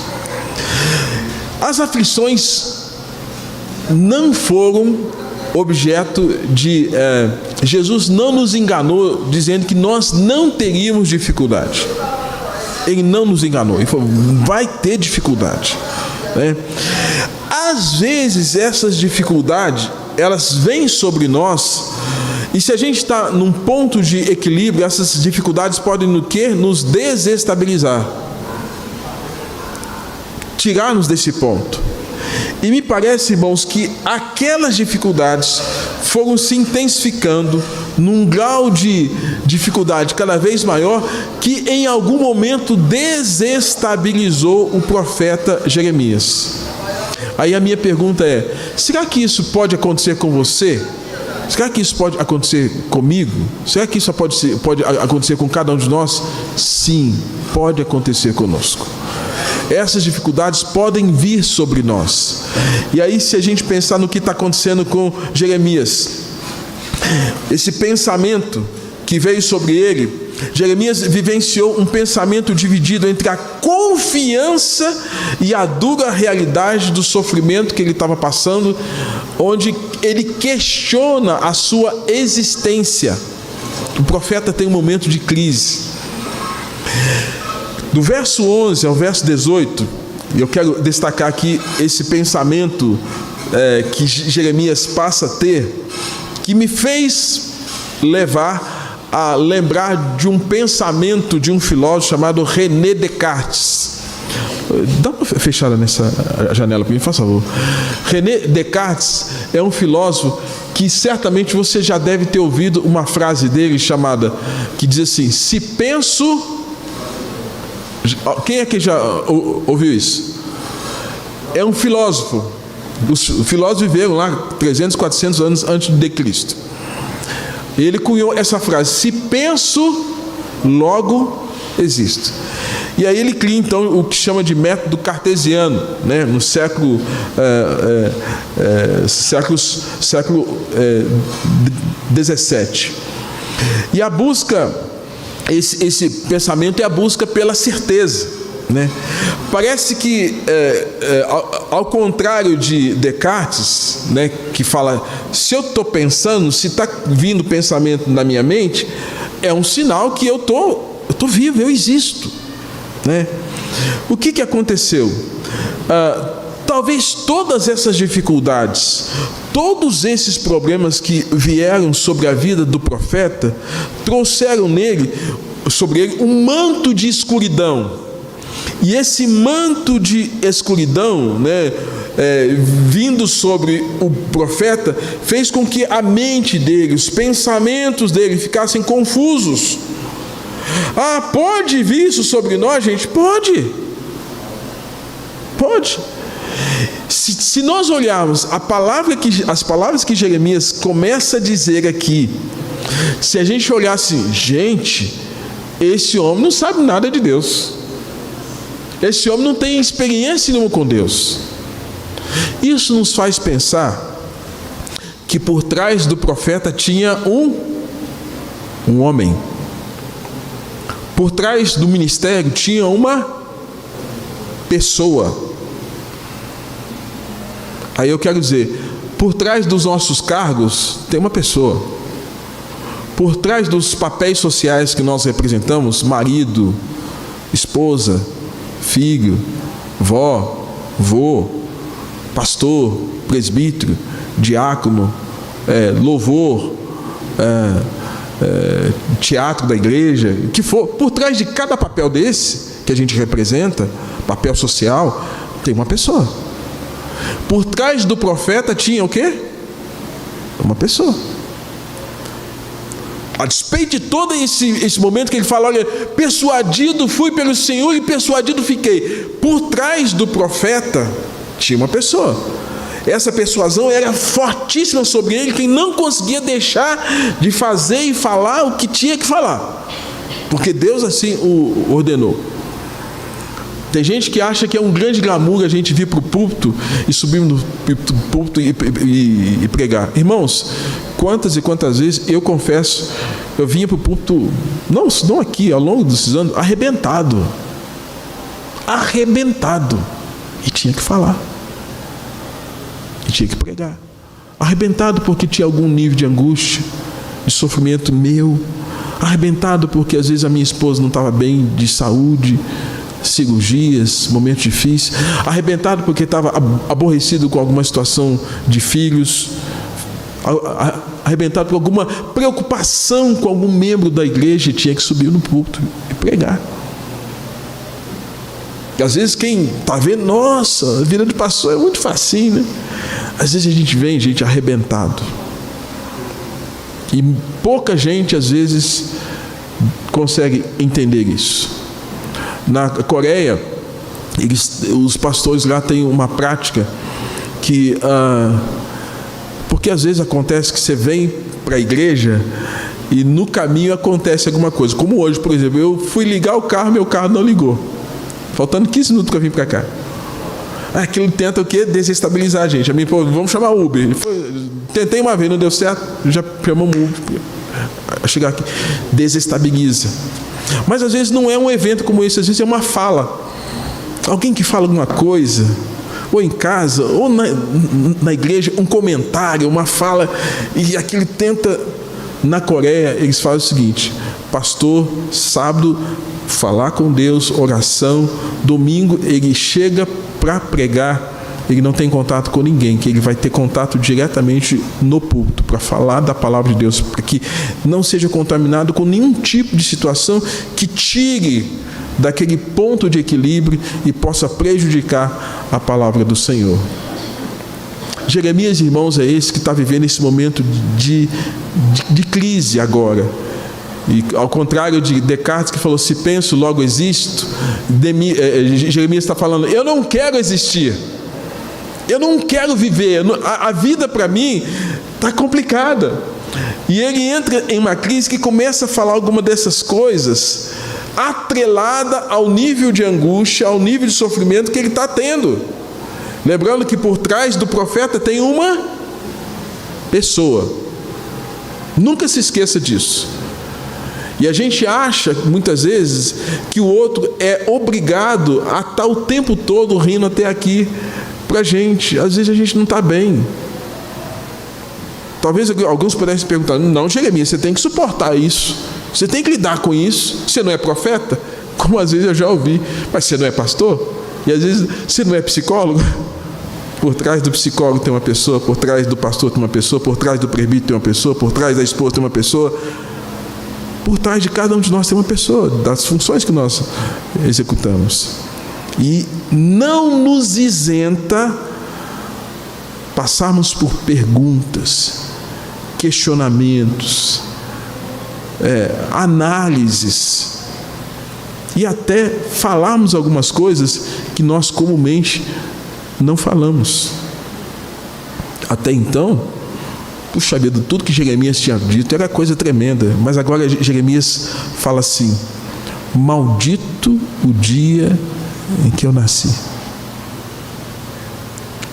Speaker 2: As aflições não foram objeto de... Jesus não nos enganou dizendo que nós não teríamos dificuldade. Ele não nos enganou. Ele falou: vai ter dificuldade, né? Às vezes essas dificuldades, elas vêm sobre nós, e se a gente está num ponto de equilíbrio, essas dificuldades podem nos desestabilizar, tirar-nos desse ponto. E me parece, irmãos, que aquelas dificuldades foram se intensificando num grau de dificuldade cada vez maior, que em algum momento desestabilizou o profeta Jeremias. Aí a minha pergunta é: será que isso pode acontecer com você? Será que isso pode acontecer comigo? Será que isso pode acontecer com cada um de nós? Sim, pode acontecer conosco. Essas dificuldades podem vir sobre nós. E aí, se a gente pensar no que está acontecendo com Jeremias, esse pensamento que veio sobre ele, Jeremias vivenciou um pensamento dividido entre a confiança e a dura realidade do sofrimento que ele estava passando, onde ele questiona a sua existência. o profeta tem um momento de crise. Do verso 11 ao verso 18, eu quero destacar aqui esse pensamento que Jeremias passa a ter, que me fez levar a lembrar de um pensamento de um filósofo chamado René Descartes. Dá uma fechada nessa janela para mim, por favor. René Descartes é um filósofo que certamente você já deve ter ouvido uma frase dele que diz assim: se penso... Quem é que já ouviu isso? É um filósofo. Os filósofos viveram lá 300, 400 anos antes de Cristo. Ele cunhou essa frase: se penso, logo existo. E aí ele cria então o que chama de método cartesiano, né? No século XVII. E a busca, esse pensamento é a busca pela certeza, né? Parece que ao contrário de Descartes, né, que fala, se eu estou pensando, se está vindo pensamento na minha mente, é um sinal que eu estou vivo, eu existo, né? O que aconteceu? Talvez todas essas dificuldades, todos esses problemas que vieram sobre a vida do profeta, trouxeram sobre ele um manto de escuridão. E esse manto de escuridão, né, vindo sobre o profeta, fez com que a mente dele, os pensamentos dele ficassem confusos. Pode vir isso sobre nós, gente? Pode. Se nós olharmos as palavras que Jeremias começa a dizer aqui, se a gente olhar assim, gente, esse homem não sabe nada de Deus, esse homem não tem experiência nenhuma com Deus. Isso nos faz pensar que por trás do profeta tinha um homem. Por trás do ministério tinha uma pessoa. Aí eu quero dizer, por trás dos nossos cargos tem uma pessoa. Por trás dos papéis sociais que nós representamos, marido, esposa, filho, vó, vô, pastor, presbítero, diácono, louvor, teatro da igreja, o que for, por trás de cada papel desse que a gente representa, papel social, tem uma pessoa. Por trás do profeta tinha o quê? Uma pessoa. A despeito de todo esse momento que ele fala, olha, persuadido fui pelo Senhor e persuadido fiquei. Por trás do profeta tinha uma pessoa. Essa persuasão era fortíssima sobre ele, que ele não conseguia deixar de fazer e falar o que tinha que falar, porque Deus assim o ordenou. Tem gente que acha que é um grande glamour a gente vir para o púlpito e subir no púlpito e pregar. Irmãos, quantas e quantas vezes eu confesso, eu vinha para o púlpito, não aqui, ao longo desses anos, arrebentado, e tinha que falar, e tinha que pregar, arrebentado porque tinha algum nível de angústia, de sofrimento meu, arrebentado porque às vezes a minha esposa não estava bem de saúde, cirurgias, momentos difíceis, arrebentado porque estava aborrecido com alguma situação de filhos, arrebentado por alguma preocupação com algum membro da igreja e tinha que subir no púlpito e pregar. E às vezes quem está vendo, nossa, a vida de pastor é muito facinho, né? Às vezes a gente vem, gente, arrebentado. E pouca gente, às vezes, consegue entender isso. Na Coreia, os pastores lá têm uma prática que... porque às vezes acontece que você vem para a igreja e no caminho acontece alguma coisa. Como hoje, por exemplo, eu fui ligar o carro, meu carro não ligou. Faltando 15 minutos para vir para cá. Aquilo tenta o quê? Desestabilizar a gente. A mim, vamos chamar o Uber. Tentei uma vez, não deu certo, já chamamos o Uber. Chegar aqui, desestabiliza. Mas às vezes não é um evento como esse, às vezes é uma fala. Alguém que fala alguma coisa, ou em casa, ou na igreja, um comentário, uma fala, e aquilo tenta na Coreia, eles fazem o seguinte: pastor, sábado, falar com Deus, oração, domingo ele chega para pregar, ele não tem contato com ninguém, que ele vai ter contato diretamente no púlpito, para falar da palavra de Deus, para que não seja contaminado com nenhum tipo de situação que tire daquele ponto de equilíbrio e possa prejudicar a palavra do Senhor. Jeremias, irmãos, é esse que está vivendo esse momento de crise agora. E ao contrário de Descartes, que falou: se penso, logo existo, Jeremias está falando: eu não quero existir, eu não quero viver, a vida para mim está complicada. E ele entra em uma crise que começa a falar alguma dessas coisas, atrelada ao nível de angústia, ao nível de sofrimento que ele está tendo. Lembrando que por trás do profeta tem uma pessoa. Nunca se esqueça disso. E a gente acha, muitas vezes, que o outro é obrigado a estar o tempo todo rindo até aqui para a gente. Às vezes a gente não está bem. Talvez alguns pudessem perguntar: não, Jeremias, você tem que suportar isso, você tem que lidar com isso. Você não é profeta? Como às vezes eu já ouvi. Mas você não é pastor? E às vezes você não é psicólogo? Por trás do psicólogo tem uma pessoa, por trás do pastor tem uma pessoa, por trás do presbítero tem uma pessoa, por trás da esposa tem uma pessoa. Por trás de cada um de nós tem uma pessoa, das funções que nós executamos. E não nos isenta passarmos por perguntas, questionamentos, análises, e até falarmos algumas coisas que nós comumente não falamos. Até então, puxa vida, tudo que Jeremias tinha dito era coisa tremenda, mas agora Jeremias fala assim: maldito o dia em que eu nasci.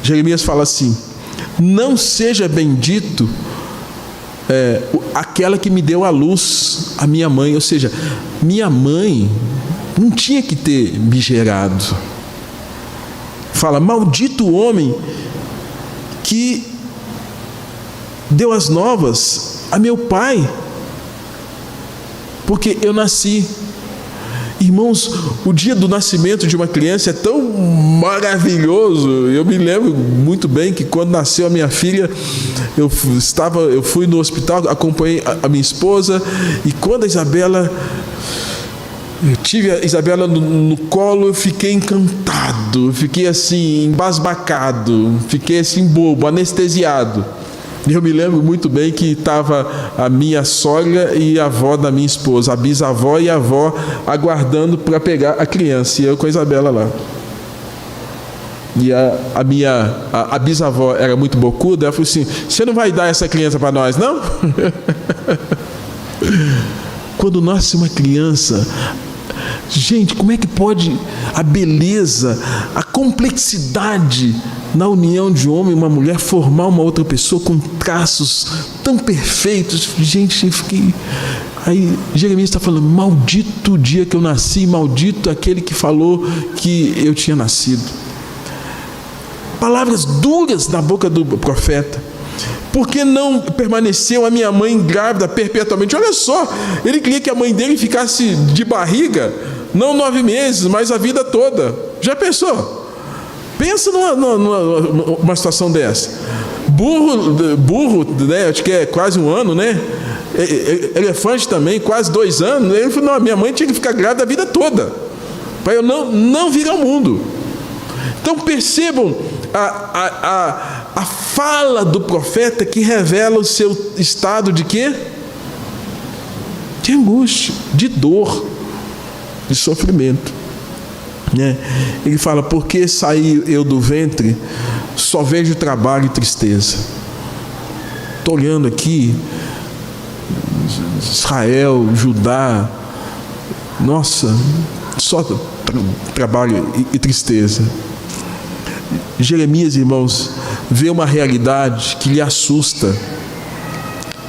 Speaker 2: Jeremias fala assim: não seja bendito aquela que me deu a luz, a minha mãe. Ou seja, minha mãe não tinha que ter me gerado. Fala: maldito o homem que deu as novas a meu pai, porque eu nasci. Irmãos, o dia do nascimento de uma criança é tão maravilhoso. Eu me lembro muito bem que quando nasceu a minha filha, eu fui no hospital, acompanhei a minha esposa, e quando eu tive a Isabela no colo, eu fiquei encantado, fiquei assim, embasbacado, fiquei assim bobo, anestesiado. E eu me lembro muito bem que estava a minha sogra e a avó da minha esposa, a bisavó e a avó, aguardando para pegar a criança, e eu com a Isabela lá. E a bisavó era muito bocuda, ela falou assim: você não vai dar essa criança para nós, não? Quando nasce uma criança, gente, como é que pode a beleza, a complexidade na união de um homem e uma mulher formar uma outra pessoa com traços tão perfeitos? Gente, eu fiquei... Aí Jeremias está falando: maldito o dia que eu nasci, maldito aquele que falou que eu tinha nascido. Palavras duras na boca do profeta. Por que não permaneceu a minha mãe grávida perpetuamente? Olha só, ele queria que a mãe dele ficasse de barriga, não 9 meses, mas a vida toda. Já pensou? Pensa numa situação dessa. Burro, né? Acho que é quase 1 ano, né? Elefante também, quase 2 anos. Ele falou: não, minha mãe tinha que ficar grávida a vida toda, para eu não vir ao mundo. Então percebam a fala do profeta, que revela o seu estado de quê? De angústia, de dor, de sofrimento, né? Ele fala: porque saí eu do ventre, só vejo trabalho e tristeza. Estou olhando aqui Israel, Judá, nossa, só trabalho e tristeza. Jeremias, irmãos, vê uma realidade que lhe assusta,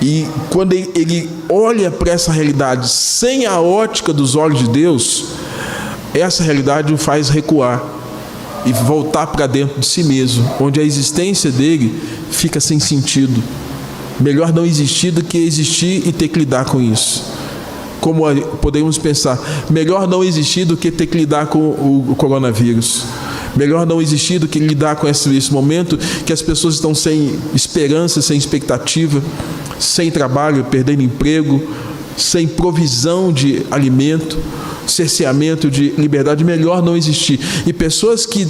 Speaker 2: e quando ele olha para essa realidade sem a ótica dos olhos de Deus, essa realidade o faz recuar e voltar para dentro de si mesmo, onde a existência dele fica sem sentido, Melhor não existir do que existir e ter que lidar com isso. Como podemos pensar, melhor não existir do que ter que lidar com o coronavírus. Melhor não existir do que lidar com esse momento que as pessoas estão sem esperança, sem expectativa, sem trabalho, perdendo emprego, sem provisão de alimento, cerceamento de liberdade. Melhor não existir. E pessoas que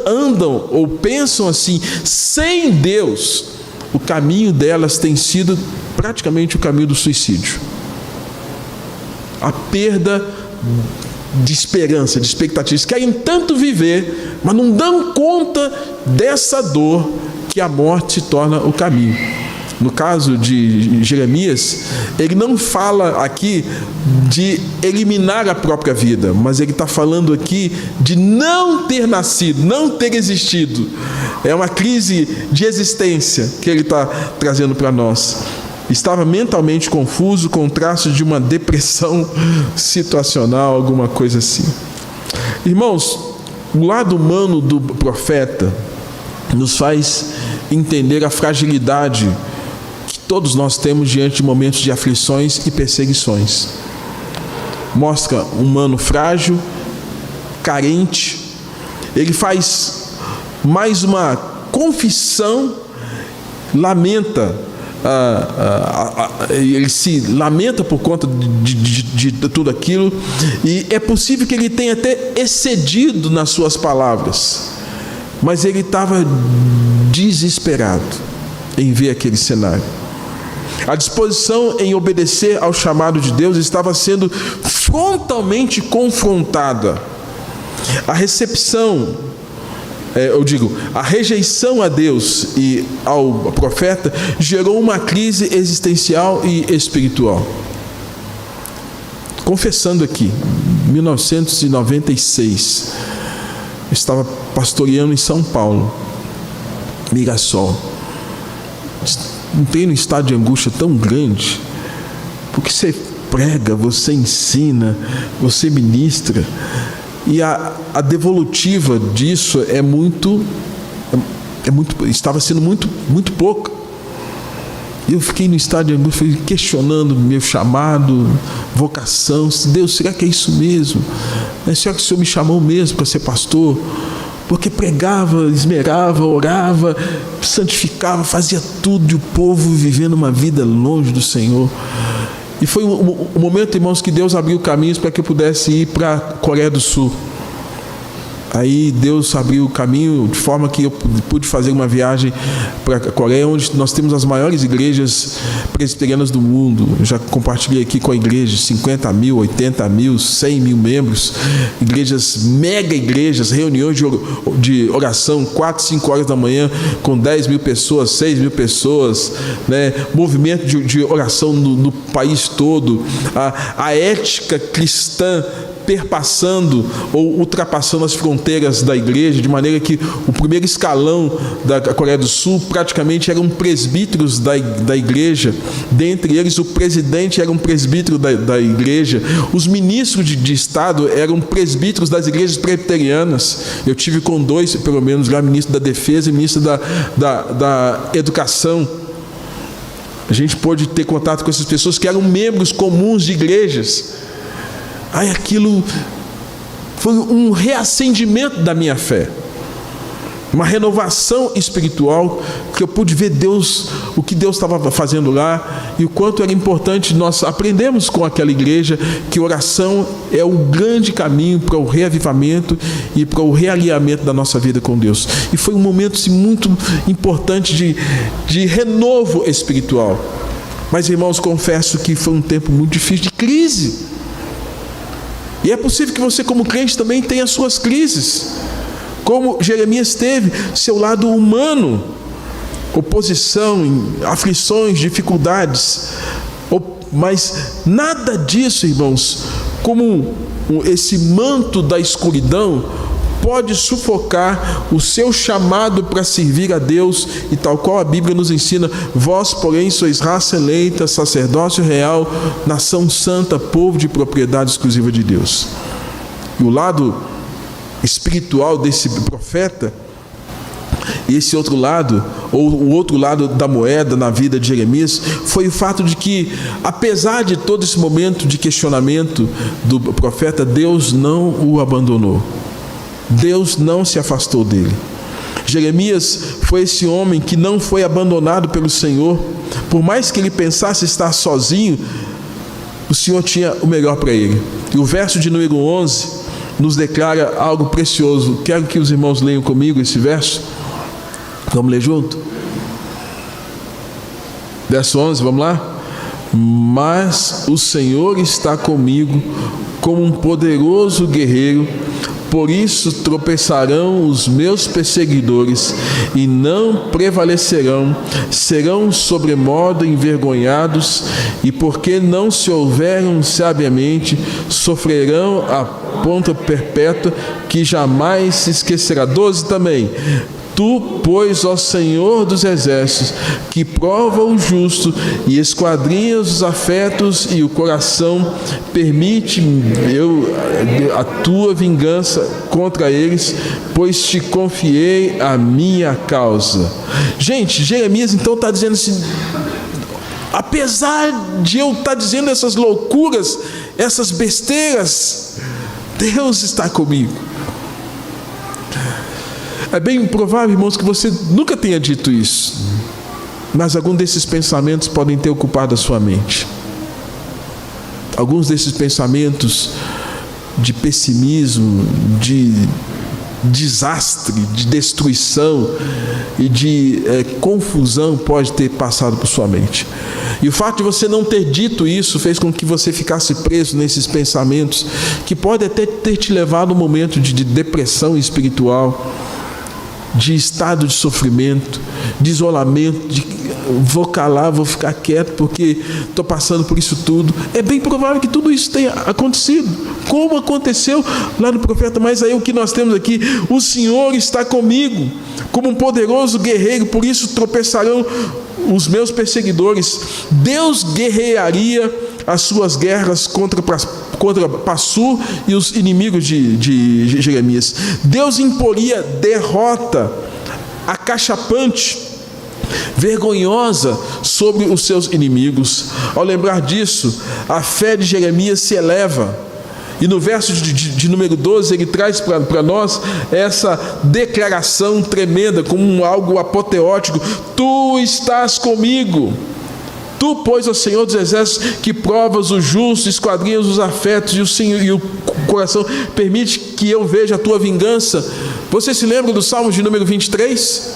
Speaker 2: andam ou pensam assim, sem Deus, o caminho delas tem sido praticamente o caminho do suicídio. A perda de esperança, de expectativas. Querem tanto viver, mas não dão conta dessa dor que a morte se torna o caminho. No caso de Jeremias, ele não fala aqui de eliminar a própria vida, mas ele está falando aqui de não ter nascido, não ter existido. É uma crise de existência que ele está trazendo para nós. Estava mentalmente confuso, com traços de uma depressão situacional, alguma coisa assim. Irmãos, o lado humano do profeta nos faz entender a fragilidade que todos nós temos diante de momentos de aflições e perseguições. Mostra um humano frágil, carente. Ele faz mais uma confissão, lamenta. Ele se lamenta por conta de tudo aquilo, e é possível que ele tenha até excedido nas suas palavras, mas ele estava desesperado em ver aquele cenário. A disposição em obedecer ao chamado de Deus estava sendo frontalmente confrontada. A rejeição a Deus e ao profeta gerou uma crise existencial e espiritual. Confessando aqui, em 1996, eu estava pastoreando em São Paulo, Mirassol. Entrei num estado de angústia tão grande, porque você prega, você ensina, você ministra, e a devolutiva disso estava sendo muito pouca. Eu fiquei no estado de angústia, questionando meu chamado, vocação. Deus, será que é isso mesmo? Será que o Senhor me chamou mesmo para ser pastor? Porque pregava, esmerava, orava, santificava, fazia tudo, e o povo vivendo uma vida longe do Senhor. E foi um momento, irmãos, que Deus abriu caminhos para que eu pudesse ir para a Coreia do Sul. Aí Deus abriu o caminho de forma que eu pude fazer uma viagem para a Coreia, onde nós temos as maiores igrejas presbiterianas do mundo. Eu já compartilhei aqui com a igreja, 50 mil, 80 mil, 100 mil membros, igrejas, mega igrejas, reuniões de oração, 4, 5 horas da manhã, com 10 mil pessoas, 6 mil pessoas, né? Movimento de oração no país todo, a ética cristã perpassando ou ultrapassando as fronteiras da igreja, de maneira que o primeiro escalão da Coreia do Sul praticamente eram presbíteros da igreja. Dentre eles, o presidente era um presbítero da igreja, os ministros de Estado eram presbíteros das igrejas presbiterianas. Eu tive com 2, pelo menos, lá, ministro da Defesa e ministro da Educação. A gente pôde ter contato com essas pessoas que eram membros comuns de igrejas. Aí aquilo foi um reacendimento da minha fé, uma renovação espiritual, que eu pude ver Deus, o que Deus estava fazendo lá, e o quanto era importante nós aprendermos com aquela igreja que oração é o grande caminho para o reavivamento e para o realinhamento da nossa vida com Deus. E foi um momento assim, muito importante de renovo espiritual. Mas, irmãos, confesso que foi um tempo muito difícil, de crise. E é possível que você, como crente, também tenha suas crises, como Jeremias teve, seu lado humano, oposição, aflições, dificuldades. Mas nada disso, irmãos, como esse manto da escuridão, pode sufocar o seu chamado para servir a Deus, e tal qual a Bíblia nos ensina: vós, porém, sois raça eleita, sacerdócio real, nação santa, povo de propriedade exclusiva de Deus. E o lado espiritual desse profeta Esse outro lado, ou o outro lado da moeda na vida de Jeremias, foi o fato de que, apesar de todo esse momento de questionamento do profeta, Deus não o abandonou. Deus não se afastou dele. Jeremias foi esse homem que não foi abandonado pelo Senhor. Por mais que ele pensasse estar sozinho, o Senhor tinha o melhor para ele. E o verso de número 11 nos declara algo precioso. Quero que os irmãos leiam comigo esse verso. Vamos ler junto? Verso 11, vamos lá? Mas o Senhor está comigo como um poderoso guerreiro, por isso tropeçarão os meus perseguidores e não prevalecerão, serão sobremodo envergonhados, e porque não se houveram sabiamente, sofrerão a ponta perpétua que jamais se esquecerá. 12 também. Tu, pois, ó Senhor dos exércitos, que prova o justo e esquadrinhas os afetos e o coração, permite a tua vingança contra eles, pois te confiei a minha causa. Gente, Jeremias então está dizendo assim: apesar de eu estar dizendo essas loucuras, essas besteiras, Deus está comigo. É bem provável, irmãos, que você nunca tenha dito isso, mas alguns desses pensamentos podem ter ocupado a sua mente. Alguns desses pensamentos de pessimismo, de desastre, de destruição e de confusão pode ter passado por sua mente. E o fato de você não ter dito isso fez com que você ficasse preso nesses pensamentos, que pode até ter te levado a um momento de depressão espiritual, de estado de sofrimento, de isolamento, de vou calar, vou ficar quieto porque estou passando por isso tudo. É bem provável que tudo isso tenha acontecido, como aconteceu lá no profeta. Mas aí o que nós temos aqui: o Senhor está comigo como um poderoso guerreiro, por isso tropeçarão os meus perseguidores. Deus guerrearia as suas guerras contra Passur e os inimigos de Jeremias. Deus imporia derrota acachapante, vergonhosa sobre os seus inimigos. Ao lembrar disso, a fé de Jeremias se eleva. E no verso de número 12, ele traz para nós essa declaração tremenda, como algo apoteótico: tu estás comigo. Tu, pois, ó Senhor dos exércitos, que provas o justo, esquadrinhas os afetos e o coração, permite que eu veja a tua vingança. Você se lembra do Salmo de número 23?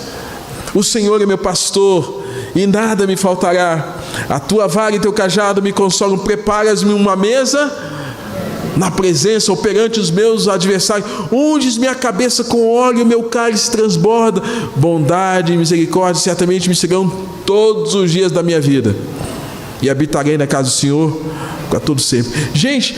Speaker 2: O Senhor é meu pastor e nada me faltará. A tua vara e teu cajado me consolam. Preparas-me uma mesa na presença ou perante os meus adversários. Unges minha cabeça com óleo, o meu cálice transborda. Bondade e misericórdia certamente me seguirão todos os dias da minha vida, e habitarei na casa do Senhor para todo sempre. Gente,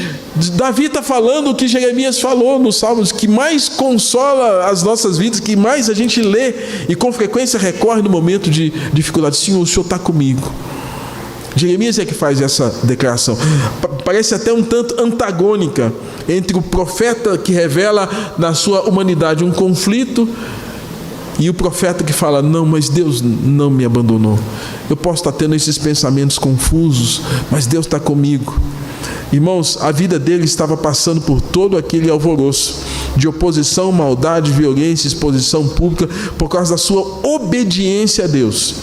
Speaker 2: Davi está falando o que Jeremias falou nos Salmos, que mais consola as nossas vidas, que mais a gente lê e com frequência recorre no momento de dificuldade. Senhor, o Senhor está comigo. Jeremias é que faz essa declaração. Parece até um tanto antagônica entre o profeta que revela na sua humanidade um conflito e o profeta que fala: não, mas Deus não me abandonou. Eu posso estar tendo esses pensamentos confusos, mas Deus está comigo. Irmãos, a vida dele estava passando por todo aquele alvoroço de oposição, maldade, violência, exposição pública, por causa da sua obediência a Deus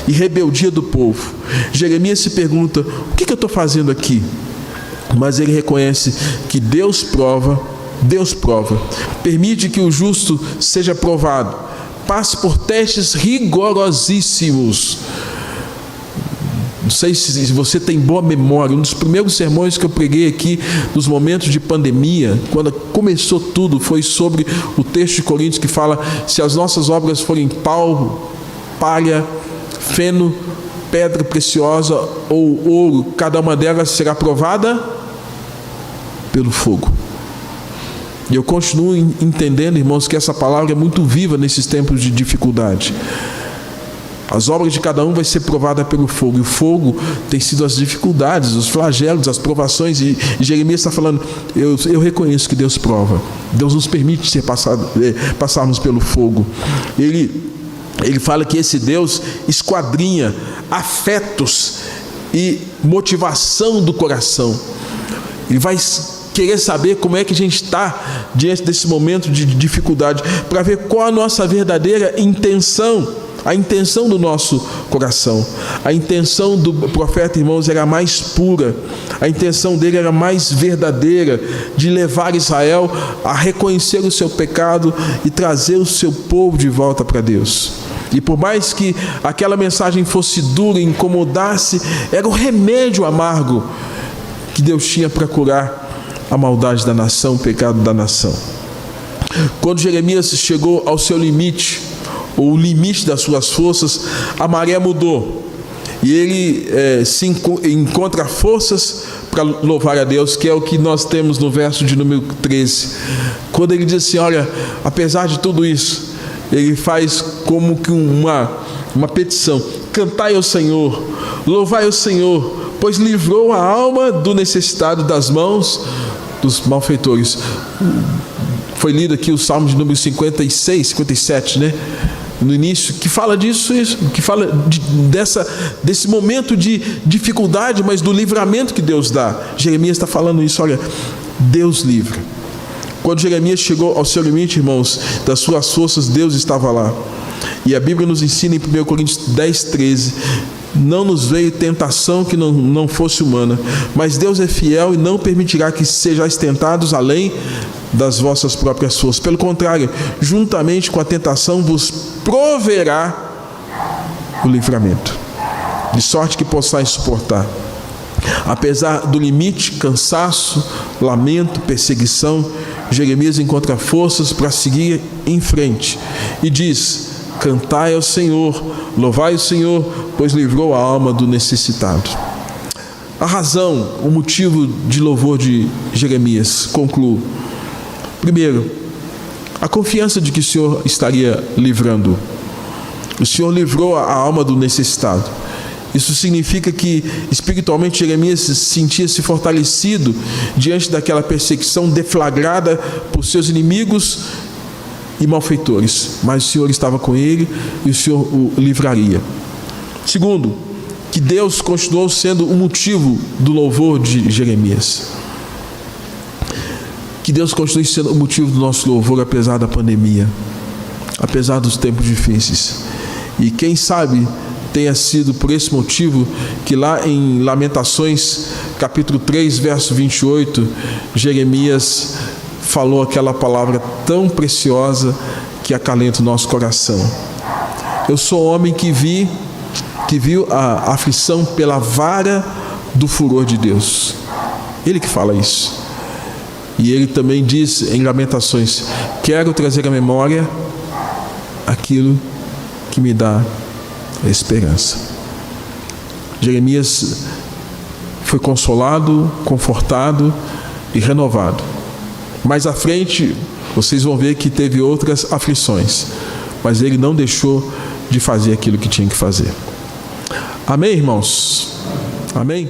Speaker 2: e rebeldia do povo. Jeremias se pergunta: o que eu estou fazendo aqui? Mas ele reconhece que Deus prova, permite que o justo seja provado, passe por testes rigorosíssimos. Não sei se você tem boa memória, um dos primeiros sermões que eu preguei aqui nos momentos de pandemia, quando começou tudo, foi sobre o texto de Coríntios que fala: se as nossas obras forem pau, palha, feno, pedra preciosa ou ouro, cada uma delas será provada pelo fogo. E eu continuo entendendo, irmãos, que essa palavra é muito viva nesses tempos de dificuldade. As obras de cada um vai ser provada pelo fogo. E o fogo tem sido as dificuldades, os flagelos, as provações. E Jeremias está falando, eu reconheço que Deus prova. Deus nos permite passarmos pelo fogo. Ele fala que esse Deus esquadrinha afetos e motivação do coração. Ele vai querer saber como é que a gente está diante desse momento de dificuldade, para ver qual a nossa verdadeira intenção, a intenção do nosso coração. A intenção do profeta, irmãos, era mais pura, a intenção dele era mais verdadeira, de levar Israel a reconhecer o seu pecado e trazer o seu povo de volta para Deus. E por mais que aquela mensagem fosse dura e incomodasse, era o remédio amargo que Deus tinha para curar a maldade da nação, o pecado da nação. Quando Jeremias chegou ao seu limite, ou o limite das suas forças, a maré mudou. E ele encontra forças para louvar a Deus, que é o que nós temos no verso de número 13. Quando ele diz assim, olha, apesar de tudo isso, ele faz como que uma petição: cantai ao Senhor, louvai ao Senhor, pois livrou a alma do necessitado das mãos dos malfeitores. Foi lido aqui o Salmo de número 56, 57, né? No início, que fala disso, que fala desse momento de dificuldade, mas do livramento que Deus dá. Jeremias está falando isso, olha, Deus livra. Quando Jeremias chegou ao seu limite, irmãos, das suas forças, Deus estava lá. E a Bíblia nos ensina em 1 Coríntios 10, 13, não nos veio tentação que não fosse humana, mas Deus é fiel e não permitirá que sejais tentados além das vossas próprias forças. Pelo contrário, juntamente com a tentação vos proverá o livramento, de sorte que possais suportar. Apesar do limite, cansaço, lamento, perseguição, Jeremias encontra forças para seguir em frente e diz: cantai ao Senhor, louvai o Senhor, pois livrou a alma do necessitado. A razão, o motivo de louvor de Jeremias, concluo. Primeiro, a confiança de que o Senhor estaria livrando. O Senhor livrou a alma do necessitado. Isso significa que espiritualmente Jeremias sentia-se fortalecido diante daquela perseguição deflagrada por seus inimigos e malfeitores, mas o Senhor estava com ele e o Senhor o livraria. Segundo, que Deus continuou sendo o motivo do louvor de Jeremias. Que Deus continue sendo o motivo do nosso louvor, apesar da pandemia, apesar dos tempos difíceis. E quem sabe tenha sido por esse motivo que lá em Lamentações, capítulo 3, verso 28, Jeremias falou aquela palavra tão preciosa que acalenta o nosso coração. Eu sou homem que viu a aflição pela vara do furor de Deus. Ele que fala isso. E ele também diz em Lamentações: quero trazer à memória aquilo que me dá esperança. Jeremias foi consolado, confortado e renovado. Mais à frente, vocês vão ver que teve outras aflições, mas ele não deixou de fazer aquilo que tinha que fazer. Amém, irmãos? Amém?